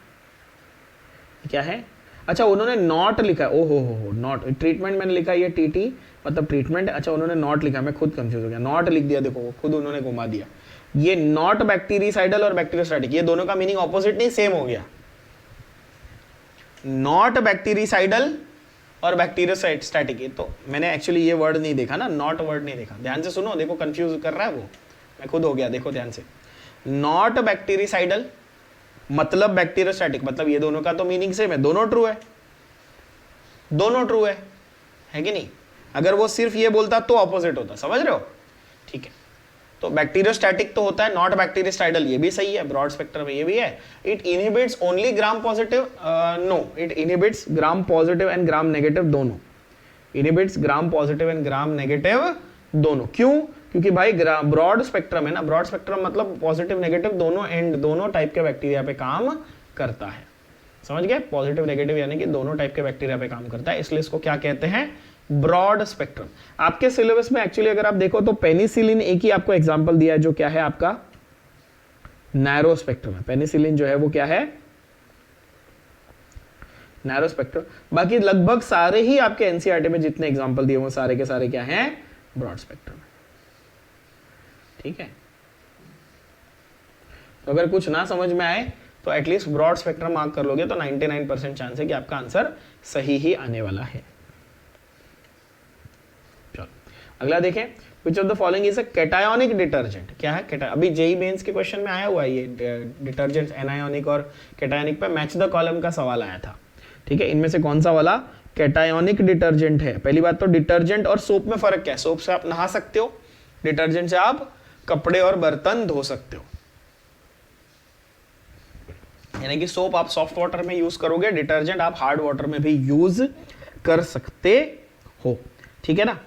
क्या है? अच्छा, उन्होंने नॉट लिखा है, ओहो हो नॉट, ट्रीटमेंट मैंने लिखा है ये टीटी मतलब ट्रीटमेंट। अच्छा, उन्होंने नॉट लिखा, मैं खुद कंफ्यूज हो गया, नॉट लिख दिया, देखो खुद उन्होंने घुमा दिया। ये नॉट बैक्टीरिसाइडल और बैक्टीरियोस्टैटिक, ये दोनों का मीनिंग ऑपोजिट नहीं, सेम हो गया। नॉट बैक्टीरिसाइडल और बैक्टीरियोस्टैटिक, तो मैंने एक्चुअली ये वर्ड नहीं देखा ना, नॉट वर्ड नहीं देखा, ध्यान से सुनो, देखो कंफ्यूज कर रहा है वो, मैं खुद हो गया, देखो ध्यान से। नॉट बैक्टीरिसाइडल मतलब बैक्टीरियोस्टैटिक, मतलब ये दोनों का तो मीनिंग सेम है, दोनों ट्रू है, दोनों ट्रू है कि नहीं? अगर वो सिर्फ ये बोलता तो ऑपोजिट होता, समझ रहे हो? ठीक है, तो बैक्टीरियोस्टैटिक तो होता है, नॉट बैक्टीरियोसाइडल ये भी सही है, ब्रॉड स्पेक्ट्रम में ये भी है। It inhibits only gram positive, no, it inhibits gram positive and gram negative दोनों, inhibits gram positive and gram negative दोनों। क्यों? क्योंकि भाई ब्रॉड स्पेक्ट्रम है ना, ब्रॉड स्पेक्ट्रम मतलब पॉजिटिव नेगेटिव दोनों एंड, दोनों टाइप के बैक्टीरिया पे काम करता है, समझ गए? पॉजिटिव नेगेटिव यानी कि दोनों टाइप के बैक्टीरिया पे काम करता है, इसलिए इसको क्या कहते हैं? Broad spectrum. आपके सिलेबस में एक्चुअली अगर आप देखो तो पेनिसिलिन एक ही आपको एग्जांपल दिया है, जो क्या है आपका नैरो स्पेक्ट्रम है। पेनिसिलिन जो है वो क्या है? Narrow spectrum. बाकी लगभग सारे ही आपके एनसीईआरटी में जितने एग्जांपल दिए वो सारे के सारे क्या हैं? Broad spectrum. ठीक है, तो अगर कुछ ना समझ में आए तो एटलीस्ट ब्रॉड स्पेक्ट्रम मार्क कर लोगे तो 99% चांस है कि आपका आंसर सही ही आने वाला है। चलो अगला देखें, विच of the following is a cationic detergent. क्या है? अभी जेई मेंस के क्वेश्चन में आया हुआ है ये डिटर्जेंट एनायोनिक और कैटायोनिक पे मैच द कॉलम का सवाल आया था। ठीक है, इनमें से कौन सा वाला कैटायोनिक डिटर्जेंट है? पहली बात तो डिटर्जेंट और सोप में फर्क क्या है? सोप से आप नहा सकते हो, डिटर्जेंट से आप कपड़े और बर्तन धो सकते हो, यानी कि सोप आप सॉफ्ट वाटर में यूज करोगे, डिटर्जेंट आप हार्ड वाटर में भी यूज कर सकते हो। ठीक है ना,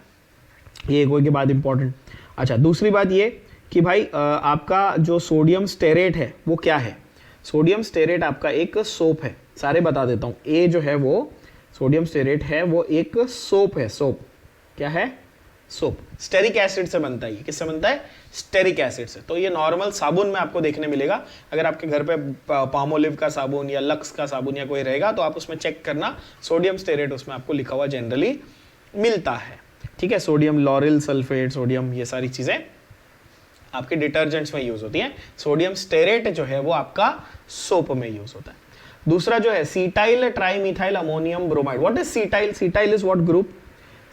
ये कोई की बात इंपॉर्टेंट। अच्छा, दूसरी बात ये कि भाई आपका जो सोडियम स्टेरेट है वो क्या है? सोडियम स्टेरेट आपका एक सोप है, सारे बता देता हूं। ए जो है वो सोडियम स्टेरेट है, वो एक सोप है। सोप क्या है? सोप स्टेरिक एसिड से बनता है। ये किससे बनता है? स्टेरिक एसिड से। तो ये नॉर्मल साबुन में आपको देखने मिलेगा, अगर आपके घर पे पामोलिव का साबुन या लक्स का साबुन या कोई रहेगा तो आप उसमें चेक करना, सोडियम स्टेरेट उसमें आपको लिखा हुआ जनरली मिलता है। ठीक है, सोडियम लॉरिल सल्फेट, सोडियम, ये सारी चीजें आपके डिटर्जेंट्स में यूज होती हैं। सोडियम स्टेरेट जो है वो आपका सोप में यूज होता है। दूसरा जो है सीटाइल trimethyl ammonium bromide. What is सीटाइल? सीटाइल is what group?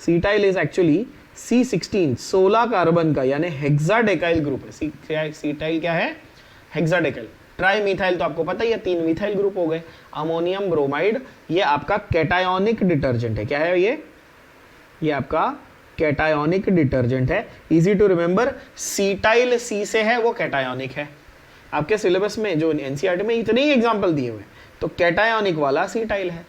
सीटाइल is actually C16, 16 carbon का, यानी हेक्साडेकाइल ग्रुप है। सीटाइल क्या है? हेक्साडेकाइल। ट्राइमिथाइल तो आपको पता ही है, 3 मिथाइल ग्रुप हो गए। अमोनियम ब्रोमाइड ये आपका कैटायोनिक डिटर्जेंट है। क्या है ये आपका कैटायोनिक डिटर्जेंट है। इजी टू रिमेंबर, सीटाइल सी से है, वो कैटायोनिक है। आपके सिलेबस में जो एनसीईआरटी में इतने ही एग्जांपल दिए हुए, तो कैटायोनिक वाला सीटाइल है।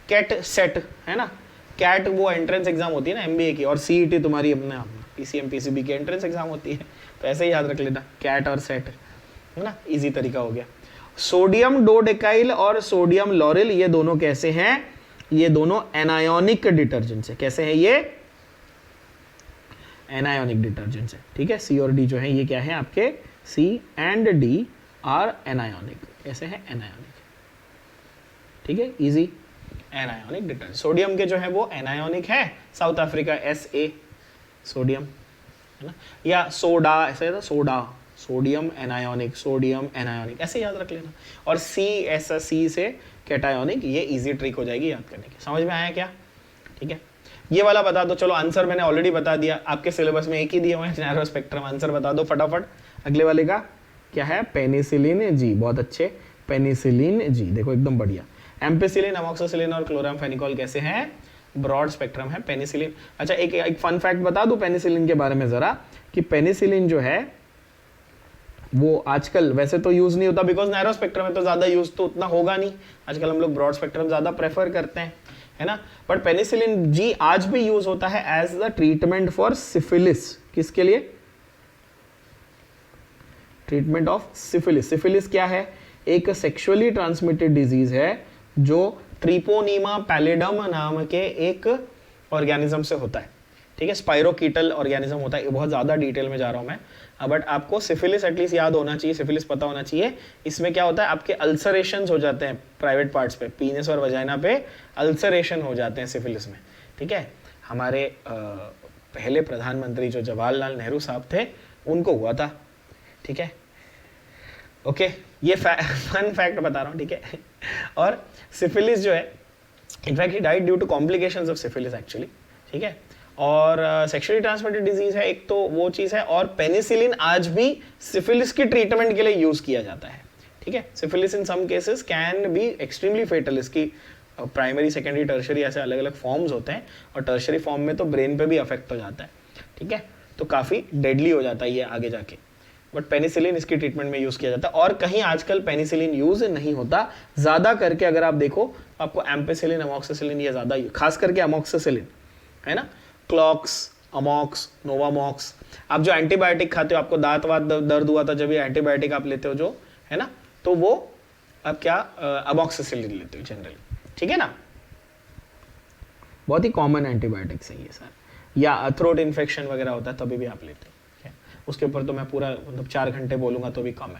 कैट सेट है ना, कैट वो एंट्रेंस एग्जाम होती है ना एमबीए की, और सीईटी तुम्हारी अपने पीसीएम पीसीबी की एंट्रेंस एग्जाम होती है, तो ऐसे ही याद रख लेना कैट और सेट, है ना, इजी तरीका हो गया। सोडियम डोडेकाइल और सोडियम लॉरिल ये दोनों कैसे हैं, ये दोनों एनायोनिक डिटर्जेंट्स है। कैसे हैं ये, एनायोनिक डिटर्जेंट्स है, ठीक है। सी और डी जो है ये क्या है आपके, सी एंड डी आर एनायोनिक, कैसे है एनायोनिक, ठीक है, इजी, एनायोनिक डिटर्जेंट। सोडियम के जो है वो एनायोनिक है, साउथ अफ्रीका SA सोडियम, है ना, या सोडा ऐसे है, soda sodium anionic, sodium anionic, ऐसे याद रख लेना। और सी ऐसा सी से कैटायोनिक, ये इजी ट्रिक हो जाएगी याद करने की। समझ में आया क्या, ठीक है। ये वाला बता दो, चलो आंसर मैंने ऑलरेडी बता दिया, आपके सिलेबस में एक ही दिया हुआ है नैरो स्पेक्ट्रम, आंसर बता दो फटाफट। अगले वाले का क्या है, पेनिसिलिन जी, बहुत अच्छे, पेनिसिलिन जी, देखो एकदम बढ़िया। एम्पिसिलिन, अमोक्सिसिलिन और क्लोरामफेनिकोल कैसे हैं, ब्रॉड स्पेक्ट्रम है पेनिसिलिन। अच्छा एक फन फैक्ट बता दूं पेनिसिलिन के बारे में जरा, कि पेनिसिलिन जो है वो आजकल वैसे तो यूज नहीं होता, बिकॉज नैरो स्पेक्ट्रम में तो ज्यादा यूज तो उतना होगा नहीं, आजकल हम लोग ब्रॉड स्पेक्ट्रम ज्यादा प्रेफर करते हैं, है ना। बट पेनिसिलिन जी आज भी यूज होता है as the treatment for syphilis. किसके लिए, ट्रीटमेंट ऑफ सिफिलिस। सिफिलिस क्या है, एक सेक्सुअली ट्रांसमिटेड डिजीज है जो ट्रिपोनीमा पैलिडम नाम के एक ऑर्गेनिज्म से होता है, ठीक है, स्पाइरोकीटल ऑर्गेनिज्म होता है। बहुत ज्यादा डिटेल में जा रहा हूं मैं, बट आपको सिफिलिस एटलीस्ट याद होना चाहिए, सिफिलिस पता होना चाहिए। इसमें क्या होता है, आपके अल्सरेशंस हो जाते हैं प्राइवेट पार्ट्स पे, पीनिस और वजाइना पे अल्सरेशन हो जाते हैं सिफिलिस में, ठीक है। हमारे पहले प्रधानमंत्री जो जवाहरलाल नेहरू साहब थे उनको हुआ था, ठीक है, ओके। ये फन फैक्ट बता रहा हूँ, ठीक है। और सिफिलिस जो है, in fact he died due to complications of syphilis actually, ठीक है। और सेक्सुअली ट्रांसमिटेड डिजीज है एक, तो वो चीज है। और पेनिसिलिन आज भी सिफिलिस की ट्रीटमेंट के लिए यूज किया जाता है, ठीक है। Syphilis in some cases can be extremely fatal. इसकी प्राइमरी सेकेंडरी टर्शरी ऐसे अलग अलग फॉर्म्स होते हैं, और टर्शरी फॉर्म में तो ब्रेन पे भी अफेक्ट हो जाता है, ठीक है, तो काफी डेडली हो जाता है ये आगे जाके। बट पेनिसिलिन इसकी ट्रीटमेंट में यूज किया जाता है, और कहीं आजकल पेनिसिलिन यूज नहीं होता ज्यादा करके। अगर आप देखो आपको एम्पेसिलिन, अमोक्सिसिलिन ये ज्यादा, खास करके अमोक्सिसिलिन, है ना, क्लॉक्स, अमॉक्स, नोवामॉक्स। आप जो एंटीबायोटिक खाते हो, आपको दांत वात दर्द हुआ था जब ये एंटीबायोटिक आप लेते हो जो, है ना, तो वो आप क्या अमॉक्सिसिलिन लेते हो जनरली, ठीक है ना। बहुत ही कॉमन एंटीबायोटिक्स है ये सर, या थ्रोट इन्फेक्शन वगैरह होता है तभी भी आप लेते हो, उसके ऊपर तो मैं पूरा मतलब 4 घंटे बोलूंगा तो भी कम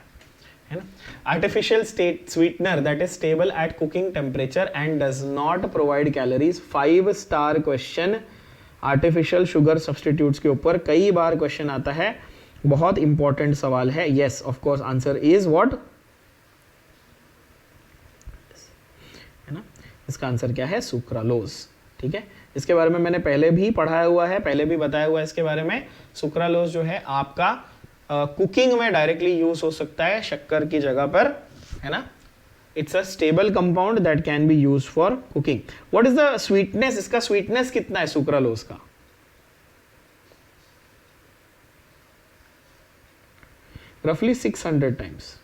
है ना। Artificial sweetener that is stable at cooking temperature and does not provide calories. 5 star question artificial sugar substitutes के ऊपर कई बार क्वेश्चन आता है, बहुत इंपॉर्टेंट सवाल है। Yes of course answer is what, है ना, इसका आंसर क्या है, सुक्रालोज, ठीक है। इसके बारे में मैंने पहले भी पढ़ाया हुआ है, पहले भी बताया हुआ है इसके बारे में। सुक्रालोज जो है आपका कुकिंग में डायरेक्टली यूज हो सकता है शक्कर की जगह पर, है ना। It's a stable compound that can be use for cooking. What is the sweetness, इसका स्वीटनेस कितना है सुक्रालोज का, रफली 600 टाइम्स,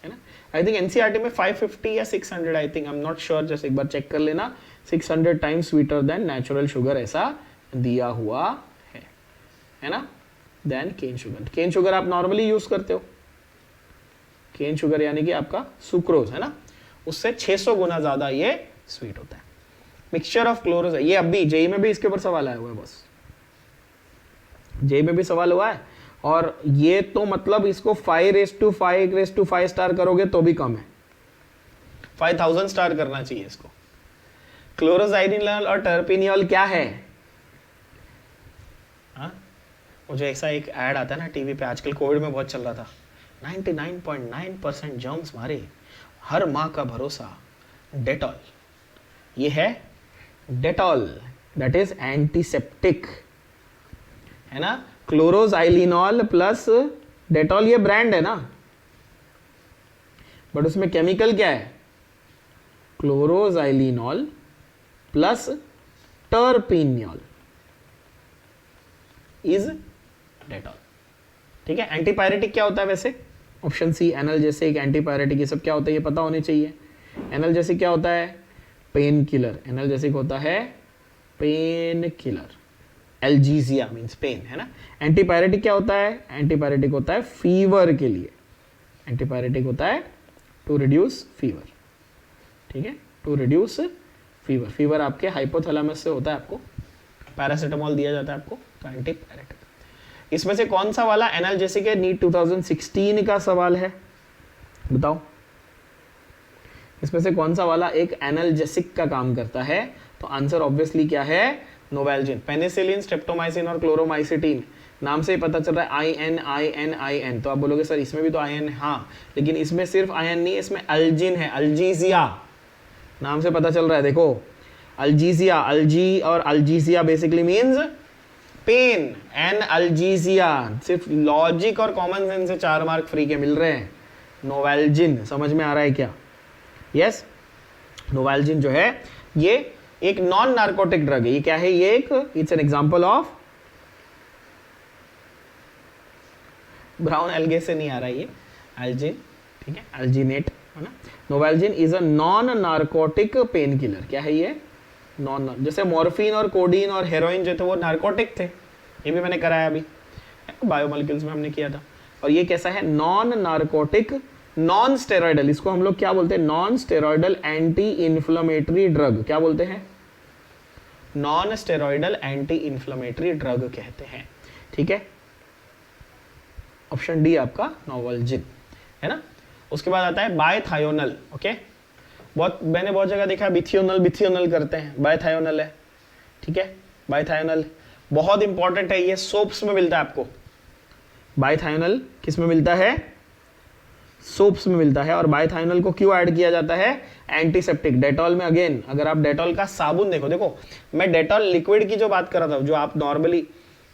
है ना। आई थिंक एनसीईआरटी में 550 या 600, I think, I am not sure, just एक बार चेक कर लेना। 600 times sweeter than natural sugar ऐसा दिया हुआ है ना, than cane sugar. Cane sugar आप नॉर्मली यूज करते हो, केन शुगर यानी कि आपका सुक्रोज, है ना, उससे 600 गुना ज्यादा ये स्वीट होता है। मिक्सचर ऑफ क्लोरोज है, ये अभी जेई में भी इसके ऊपर सवाल आया हुआ है, बस जेई में भी सवाल हुआ है। और ये तो मतलब इसको 5 स्टार करोगे तो भी कम है, 5000 स्टार करना चाहिए इसको। क्लोरोजाइनिनॉल और टर्पिनियोल क्या है, हाँ, मुझे ऐसा एक ऐड आता है ना टीवी पे, आजकल कोविड में बहुत चल रहा था, 99.9% जर्म्स मारे, हर माँ का भरोसा डेटॉल। ये है डेटॉल, दैट इज एंटीसेप्टिक, है ना। क्लोरोजाइलिनॉल प्लस डेटॉल ये ब्रांड है ना, बट उसमें केमिकल क्या है, chloroxylenol plus terpineol is Dettol, ठीक है। एंटीपायरेटिक क्या होता है वैसे, ऑप्शन सी एनाल्जेसिक, एंटीपायरेटिक, ये सब क्या होता है ये पता होने चाहिए। एनाल्जेसिक क्या होता है, पेन किलर, एनाल्जेसिक होता है पेन किलर, एल्जीजिया मीन्स पेन, है ना। एंटीपायरेटिक क्या होता है, एंटीपायरेटिक होता है फीवर के लिए, एंटीपायरेटिक होता है टू रिड्यूस फीवर, ठीक है, टू रिड्यूस फीवर। फीवर आपके हाइपोथैलेमस से होता है, आपको पैरासिटामोल दिया जाता है आपको, तो एंटीपायरेटिक। इसमें से कौन सा वाला एनाल्जेसिक है, नीट 2016 का सवाल है, बताओ इसमें से कौन सा वाला एक एनाल्जेसिक का काम करता है। तो आंसर ऑब्वियसली क्या है, नोवेल्जिन। पेनिसिलिन, स्ट्रेप्टोमाइसिन और क्लोरोमाइसिटीन, नाम से ही पता चल रहा है I N I N I N. तो आप बोलोगे सर इसमें भी तो आई एन है, हाँ, लेकिन इसमें सिर्फ आई एन नहीं है, इसमें अल्जिन है, अल्जीजिया, नाम से पता चल रहा है, देखो अल्जीजिया, अल्जी और अल्जीजिया बेसिकली मीन्स पेन एंड अल्जीजिया। सिर्फ लॉजिक और कॉमन सेंस से 4 मार्क फ्री के मिल रहे हैं। नोवेल्जिन समझ में आ रहा है क्या, यस। नोवेल्जिन जो है ये एक नॉन नार्कोटिक ड्रग है, ये क्या है, ये एक it's an example of, brown algae से नहीं आ रहा है ये, एल्जिन, ठीक है, एल्जिनेट, है ना। Novalgin is a non narcotic pain killer, क्या है ये, नॉन, जैसे मॉर्फिन और कोडीन और हेरोइन जो थे वो नार्कोटिक थे, ये भी मैंने कराया अभी बायोमोलिक्यूल्स में हमने किया था। और ये कैसा है, नॉन नार्कोटिक, नॉन स्टेरॉइडल, इसको हम लोग क्या बोलते हैं, non steroidal anti inflammatory drug, क्या बोलते हैं, non steroidal anti inflammatory drug कहते हैं, ठीक है। ऑप्शन डी आपका नोवेल्जिन, है ना। उसके बाद आता है बायथायोनल, ओके, मैंने बहुत जगह देखा बिथियोनल बिथियोनल करते हैं, बायथायोनल है, ठीक है, बायथायोनल बहुत इंपॉर्टेंट है, ये सोप्स में मिलता है आपको। बायथायोनल किस में मिलता है, सोप्स में मिलता है। और बायथायोनल को क्यों ऐड किया जाता है, एंटीसेप्टिक। डेटॉल में अगेन, अगर आप डेटॉल का साबुन देखो, मैं डेटॉल लिक्विड की जो बात कर रहा था, जो आप नॉर्मली,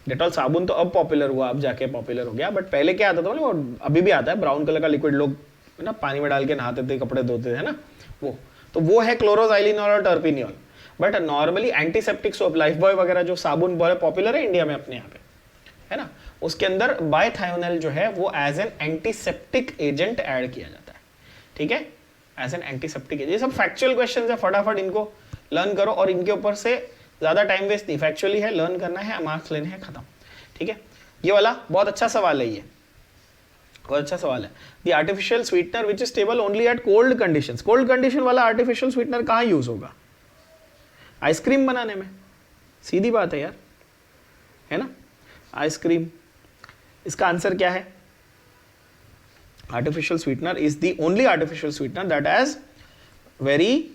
डेटॉल साबुन तो अब पॉपुलर हुआ, अब जाके पॉपुलर हो गया, बट पहले क्या आता था, वो अभी भी आता है, ब्राउन कलर का लिक्विड, लोग ना पानी में डाल के नहाते थे, कपड़े धोते थे, है ना, वो है क्लोरोजाइलिनॉल और terpineol. But normally antiseptic soap, Lifebuoy वगैरह जो साबुन बहुत पॉपुलर है इंडिया में अपने यहाँ पे, है ना, उसके अंदर बायथायोनल जो है वो as an antiseptic agent add किया जाता है, ठीक है, एज एन एंटीसेप्टिक एजेंट। ये सब फैक्चुअल क्वेश्चंस है, फटाफट इनको लर्न करो, और इनके ऊपर से ज्यादा टाइम वेस्ट नहीं, फैक्चुअली है, लर्न करना है, मार्क्स लेने हैं, खत्म, ठीक है। ये वाला बहुत अच्छा सवाल है, ये बहुत अच्छा सवाल है। The artificial sweetener which is stable only at cold conditions, cold condition वाला आर्टिफिशियल स्वीटनर कहाँ यूज होगा, आइसक्रीम बनाने में, सीधी बात है यार, है ना, आइसक्रीम। इसका आंसर क्या है, artificial sweetener is the only artificial sweetener that has very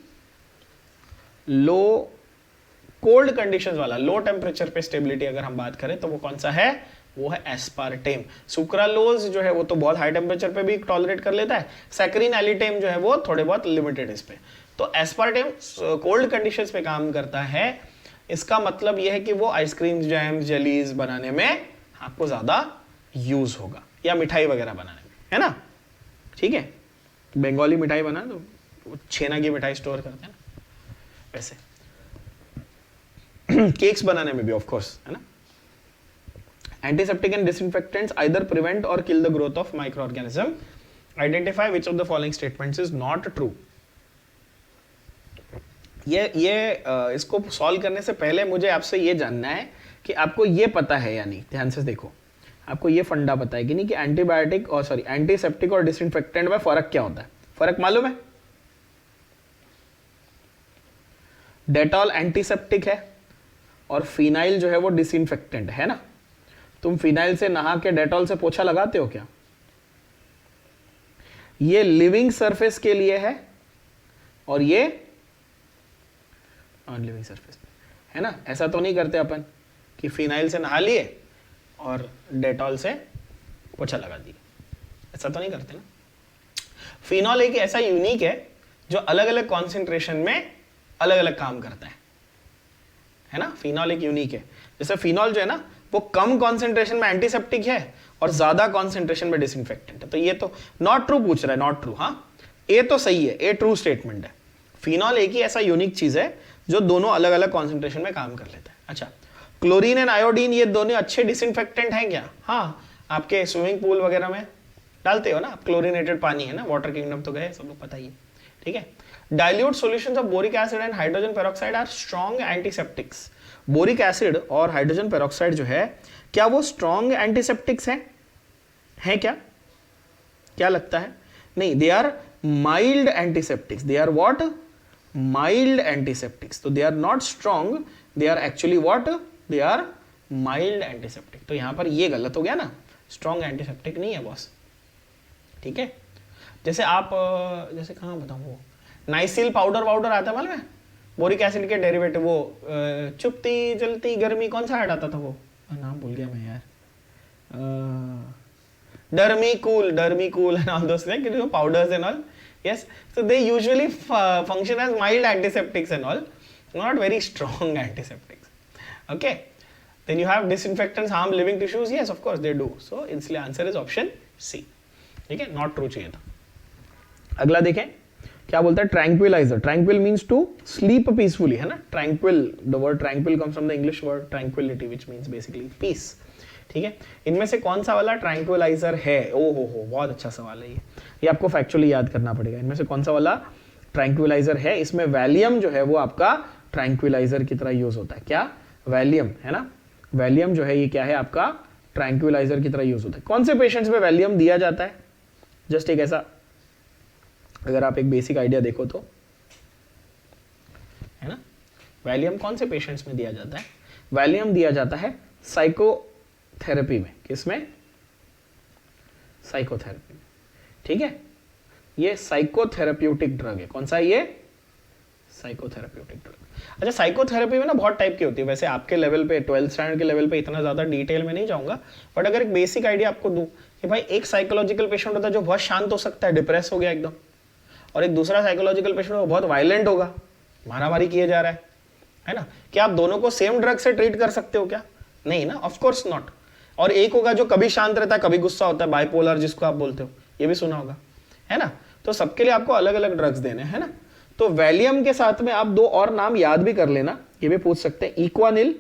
low cold conditions वाला, लो टेम्परेचर पे स्टेबिलिटी अगर हम बात करें तो वो कौन सा है, वो है एस्पार्टेम। सुक्रालोज जो है वो तो बहुत हाई टेम्परेचर पे भी टॉलरेट कर लेता है, सैकरीन एलिटेम जो है वो थोड़े बहुत लिमिटेड इस पे। तो एस्पार्टेम कोल्ड कंडीशंस पे काम करता है, इसका मतलब यह है कि वो आइसक्रीम, जैम, जेलीज बनाने में आपको ज्यादा यूज होगा, या मिठाई वगैरह बनाने में, है ना, ठीक है। बंगाली मिठाई बना तो छेना की मिठाई स्टोर करते हैं ना, वैसे केक्स बनाने में भी ऑफ कोर्स, है ना। Antiseptic and disinfectants either prevent or kill the growth of micro organism, identify which of the following statements is not true. इसको सॉल्व करने से पहले मुझे आपसे ये जानना है कि आपको ये पता है या नहीं, ध्यान से देखो, आपको ये फंडा पता है कि नहीं कि एंटीबायोटिक और एंटीसेप्टिक और डिसइंफेक्टेंट में फर्क क्या होता है, फर्क मालूम है। डेटॉल एंटीसेप्टिक है और फिनाइल जो है वो डिसइंफेक्टेंट है ना। तुम फिनाइल से नहा के डेटॉल से पोछा लगाते हो क्या, ये लिविंग सरफेस के लिए है और ये नॉन लिविंग सरफेस है ना। ऐसा तो नहीं करते अपन कि फिनाइल से नहा लिए और डेटॉल से पोछा लगा दिए, ऐसा तो नहीं करते ना। फिनॉल एक ऐसा यूनिक है जो अलग अलग कॉन्सेंट्रेशन में अलग अलग काम करता है ना। फिनॉल एक यूनिक है, जैसे फिनॉल जो है ना वो कम कॉन्सेंट्रेशन में एंटीसेप्टिक है और ज्यादा कॉन्सेंट्रेशन में डिसइंफेक्टेंट है। तो ये तो नॉट ट्रू पूछ रहा है, नॉट ट्रू। हाँ, ए तो सही है, ए ट्रू स्टेटमेंट है। फिनॉल एक ही ऐसा यूनिक चीज है जो दोनों अलग अलग कॉन्सेंट्रेशन में काम कर लेता है। अच्छा, क्लोरीन एंड आयोडीन ये दोनों अच्छे डिसइंफेक्टेंट हैं क्या? हाँ, आपके स्विमिंग पूल वगैरह में डालते हो ना आप, क्लोरीनेटेड पानी है ना, वाटर किंगडम तो गए सब लोग, पता ही है, ठीक है। Dilute solutions of boric acid and hydrogen peroxide are strong antiseptics. Boric acid और हाइड्रोजन पेरोक्साइड जो है क्या वो स्ट्रॉन्ग एंटीसेप्टिक्स हैं क्या? क्या लगता है? नहीं, they are mild antiseptics. They are what? Mild antiseptics. तो they are not strong, they are actually what? They are mild antiseptic. तो यहां पर ये गलत हो गया ना, स्ट्रॉन्ग एंटीसेप्टिक नहीं है बॉस, ठीक है। जैसे आप जैसे कहाँ बताऊँ, वो नाइसिल पाउडर वाउडर आता है मालूम है, बोरिक एसिड के डेरिवेटिव, वो चुपती जलती गर्मी, कौन सा ऐड आता था वो, नाम भूल गया मैं यार, Dermi cool and all those like, you know, powders and all. Yes, so they usually function as mild antiseptics and all, not very strong antiseptics. Okay, then you have disinfectants harm living tissues. Yes, of course they do. So इसलिए आंसर is option C. ठीक है, नॉट ट्रू चाहिए था। अगला देखें क्या बोलता है, tranquilliser. Tranquil means to sleep peacefully, है ना। Tranquil, the word tranquil comes from the English word tranquillity which means basically peace. ठीक है, इनमें से कौन सा वाला ट्रैंक्विलाइजर है? ओ हो, बहुत अच्छा सवाल है ये आपको फैक्चुअली याद करना पड़ेगा। इनमें से कौन सा वाला ट्रैंक्विलाइजर है? इसमें वैलियम जो है वो आपका ट्रैंक्विलाइजर की तरह यूज होता है। क्या? वैलियम, है ना। वैलियम जो है ये क्या है आपका, ट्रैंक्विलाइजर की तरह यूज होता है। कौन से पेशेंट्स में वैलियम दिया जाता है? जस्ट एक ऐसा, अगर आप एक बेसिक आइडिया देखो तो, है ना, वैलियम कौन से पेशेंट्स में दिया जाता है? वैलियम दिया जाता है साइकोथेरेपी में। किसमें? साइकोथेरेपी में। ठीक है, ये साइकोथेरेप्यूटिक ड्रग है। कौन सा है ये? Psychotherapeutic drug. अच्छा, साइकोथेरेपी में ना बहुत टाइप की होती है। वैसे आपके लेवल पे, 12th स्टैंडर्ड के लेवल पे इतना ज्यादा डिटेल में नहीं जाऊंगा, बट अगर एक बेसिक आइडिया आपको दूं कि भाई एक साइकोलॉजिकल पेशेंट होता है जो बहुत शांत हो सकता है, डिप्रेस हो गया एकदम, और एक दूसरा साइकोलॉजिकल पेशेंट वो बहुत वायलेंट होगा, मारामारी किए जा रहा है ना। क्या आप दोनों को सेम ड्रग से ट्रीट कर सकते हो क्या? नहीं ना, ऑफ कोर्स नॉट। और एक होगा जो कभी शांत रहता है कभी गुस्सा होता है, बाइपोलर जिसको आप बोलते हो, ये भी सुना होगा, है ना। तो सबके लिए आपको अलग अलग ड्रग्स देने हैं ना। तो वैलियम के साथ में आप दो और नाम याद भी कर लेना, ये भी पूछ सकते हैं। इक्वानिल,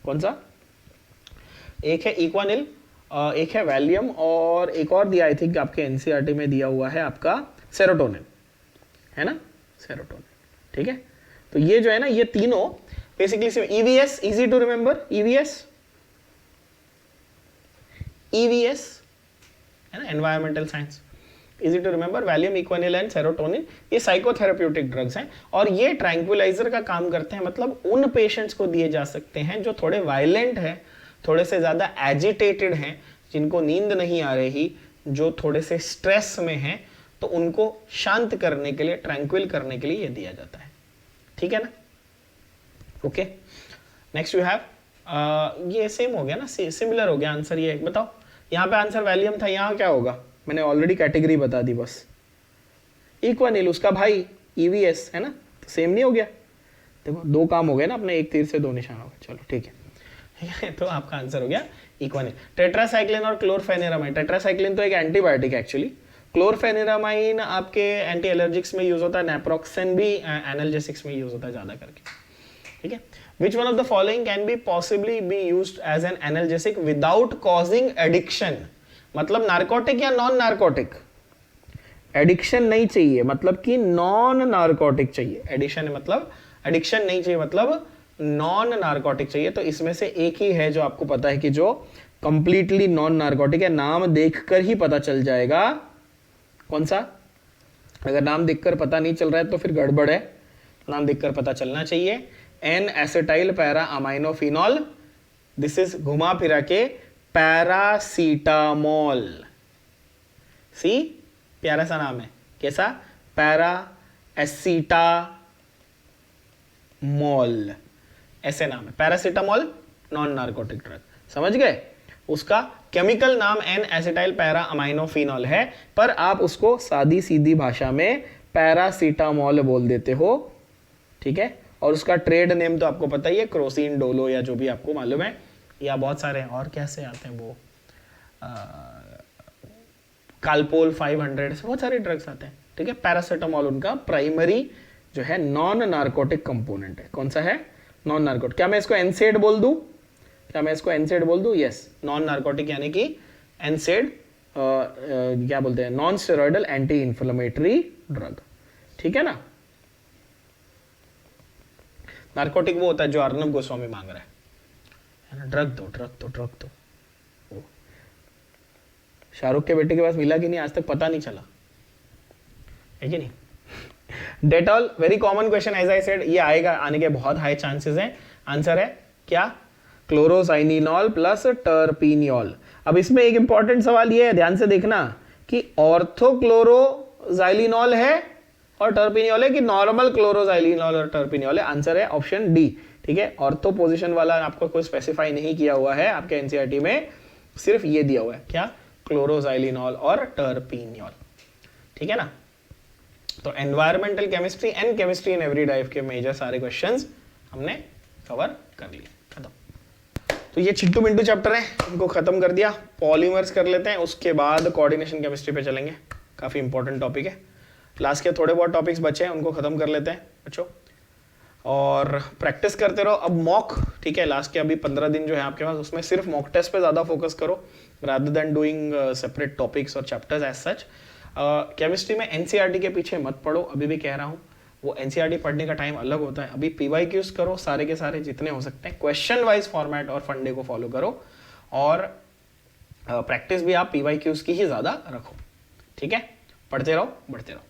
कौन सा? एक है इक्वानिल, एक है वैलियम, और एक और दिया आई थिंक आपके एनसीईआरटी में दिया हुआ है आपका सेरोटोनिन, है ना, सेरोटोनिन। ठीक है, तो ये जो है ना, ये तीनों basically EVS, easy to remember, EVS है ना, environmental science, easy to remember. Valium, Equanil and serotonin, ये साइकोथेरेप्यूटिक ड्रग्स हैं, और ये ट्रैंक्विलाइजर का काम करते हैं। मतलब उन पेशेंट्स को दिए जा सकते हैं जो थोड़े वायलेंट हैं, थोड़े से ज्यादा एजिटेटेड हैं, जिनको नींद नहीं आ रही, जो थोड़े से स्ट्रेस में हैं, तो उनको शांत करने के लिए, ट्रैंक्विल करने के लिए ये दिया जाता है। ठीक है ना, ओके। नेक्स्ट यू हैव, ये सेम हो गया ना, सिमिलर हो गया आंसर। ये बताओ, यहाँ पे आंसर वैलियम था, यहाँ क्या होगा? मैंने ऑलरेडी कैटेगरी बता दी बस। इक्वानिल उसका भाई ईवीएस, है ना, तो सेम नहीं हो गया? देखो दो काम हो गए ना अपने, एक तीर से दो निशान हो गए। चलो ठीक है, तो आपका आंसर हो गया इक्वानिल। टेट्रासाइक्लिन और क्लोरफेनेरामाइन। टेट्रासाइक्लिन तो एक एंटीबायोटिक है एक्चुअली। क्लोरफेनेरामाइन आपके एंटी एलर्जिक्स में यूज होता है, नेप्रोक्सेन भी एनाल्जेसिक्स में यूज होता है ज्यादा करके। ठीक है, which one of the following can be possibly be used as an analgesic without causing addiction? मतलब नार्कोटिक या नॉन नार्कोटिक? एडिक्शन नहीं चाहिए, मतलब कि नॉन नार्कोटिक चाहिए। एडिक्शन मतलब एडिक्शन नहीं चाहिए, मतलब नॉन नार्कोटिक चाहिए। तो इसमें से एक ही है जो आपको पता है कि जो कंप्लीटली नॉन नार्कोटिक है। नाम देखकर ही पता चल जाएगा कौन सा। अगर नाम देखकर पता नहीं चल रहा है तो फिर गड़बड़ है, नाम देखकर पता चलना चाहिए। N acetyl para aminophenol, this is घुमा फिरा के पैरासीटामोल। सी, प्यारा सा नाम है, कैसा? पैरा एसिटामोल, ऐसे नाम है। पैरासीटामोल नॉन नार्कोटिक ड्रग, समझ गए? उसका केमिकल नाम एन एसिटाइल पैरा अमाइनोफिनॉल है, पर आप उसको सादी सीधी भाषा में पैरासीटामोल बोल देते हो। ठीक है, और उसका ट्रेड नेम तो आपको पता ही है, क्रोसिन, डोलो, या जो भी आपको मालूम है, या बहुत सारे और कैसे आते हैं वो, काल्पोल 500, से बहुत सारे ड्रग्स आते हैं। ठीक है, पैरासीटामोल उनका प्राइमरी जो है नॉन नार्कोटिक कंपोनेंट है। कौन सा है? Non narcotic. क्या मैं इसको एनसेड बोल दूं? क्या मैं इसको एनसेड बोल दूं? यस, नॉन नार्कोटिक यानी कि एनसेड, क्या बोलते हैं, non steroidal anti inflammatory drug. ठीक है ना। नार्कोटिक वो होता है जो अर्नब गोस्वामी मांग रहा है ना, ड्रग दो ड्रग दो ड्रग दो। शाहरुख के बेटे के पास मिला कि नहीं आज तक पता नहीं चला, है कि नहीं। Dettol very common question, as I said ये आएगा, आने के बहुत हाई चांसेस हैं। आंसर है क्या, क्लोरोसाइनिनॉल प्लस टर्पिनियोल। अब इसमें एक इंपॉर्टेंट सवाल ये है, ध्यान से देखना कि ऑर्थोक्लोरोजाइलिनॉल है और टर्पिनियोल है कि नॉर्मल क्लोरोजाइलिनॉल और टर्पिनियोल है। आंसर है ऑप्शन डी, ठीक है। ऑर्थो पोजीशन वाला आपको कोई स्पेसिफाई नहीं किया हुआ है आपके एनसीईआरटी में, सिर्फ ये दिया हुआ है क्या, क्लोरोजाइलिनॉल और टर्पिनियोल, ठीक है ना। तो environmental chemistry and chemistry in every life के मेजर सारे क्वेश्चंस हमने कवर कर लिए, खत्म। तो ये चिट्टू मिंटू चैप्टर है, इनको खत्म कर दिया। पॉलीमर्स कर लेते हैं, उसके बाद कोऑर्डिनेशन केमिस्ट्री पे चलेंगे, काफी इंपॉर्टेंट टॉपिक है। लास्ट के थोड़े बहुत टॉपिक्स बचे हैं, उनको खत्म कर लेते हैं बच्चों, और प्रैक्टिस करते रहो। अब मॉक, ठीक है, लास्ट के अभी 15 दिन जो है आपके पास, उसमें सिर्फ मॉक टेस्ट पे ज्यादा फोकस करो rather than doing separate topics और चैप्टर्स एज सच। केमिस्ट्री में एनसीईआरटी के पीछे मत पढ़ो, अभी भी कह रहा हूँ, वो एनसीईआरटी पढ़ने का टाइम अलग होता है। अभी पीवाईक्यूज करो सारे के सारे जितने हो सकते हैं, क्वेश्चन वाइज फॉर्मेट और फंडे को फॉलो करो, और प्रैक्टिस भी आप पीवाईक्यूज की ही ज्यादा रखो, ठीक है। पढ़ते रहो, बढ़ते रहो।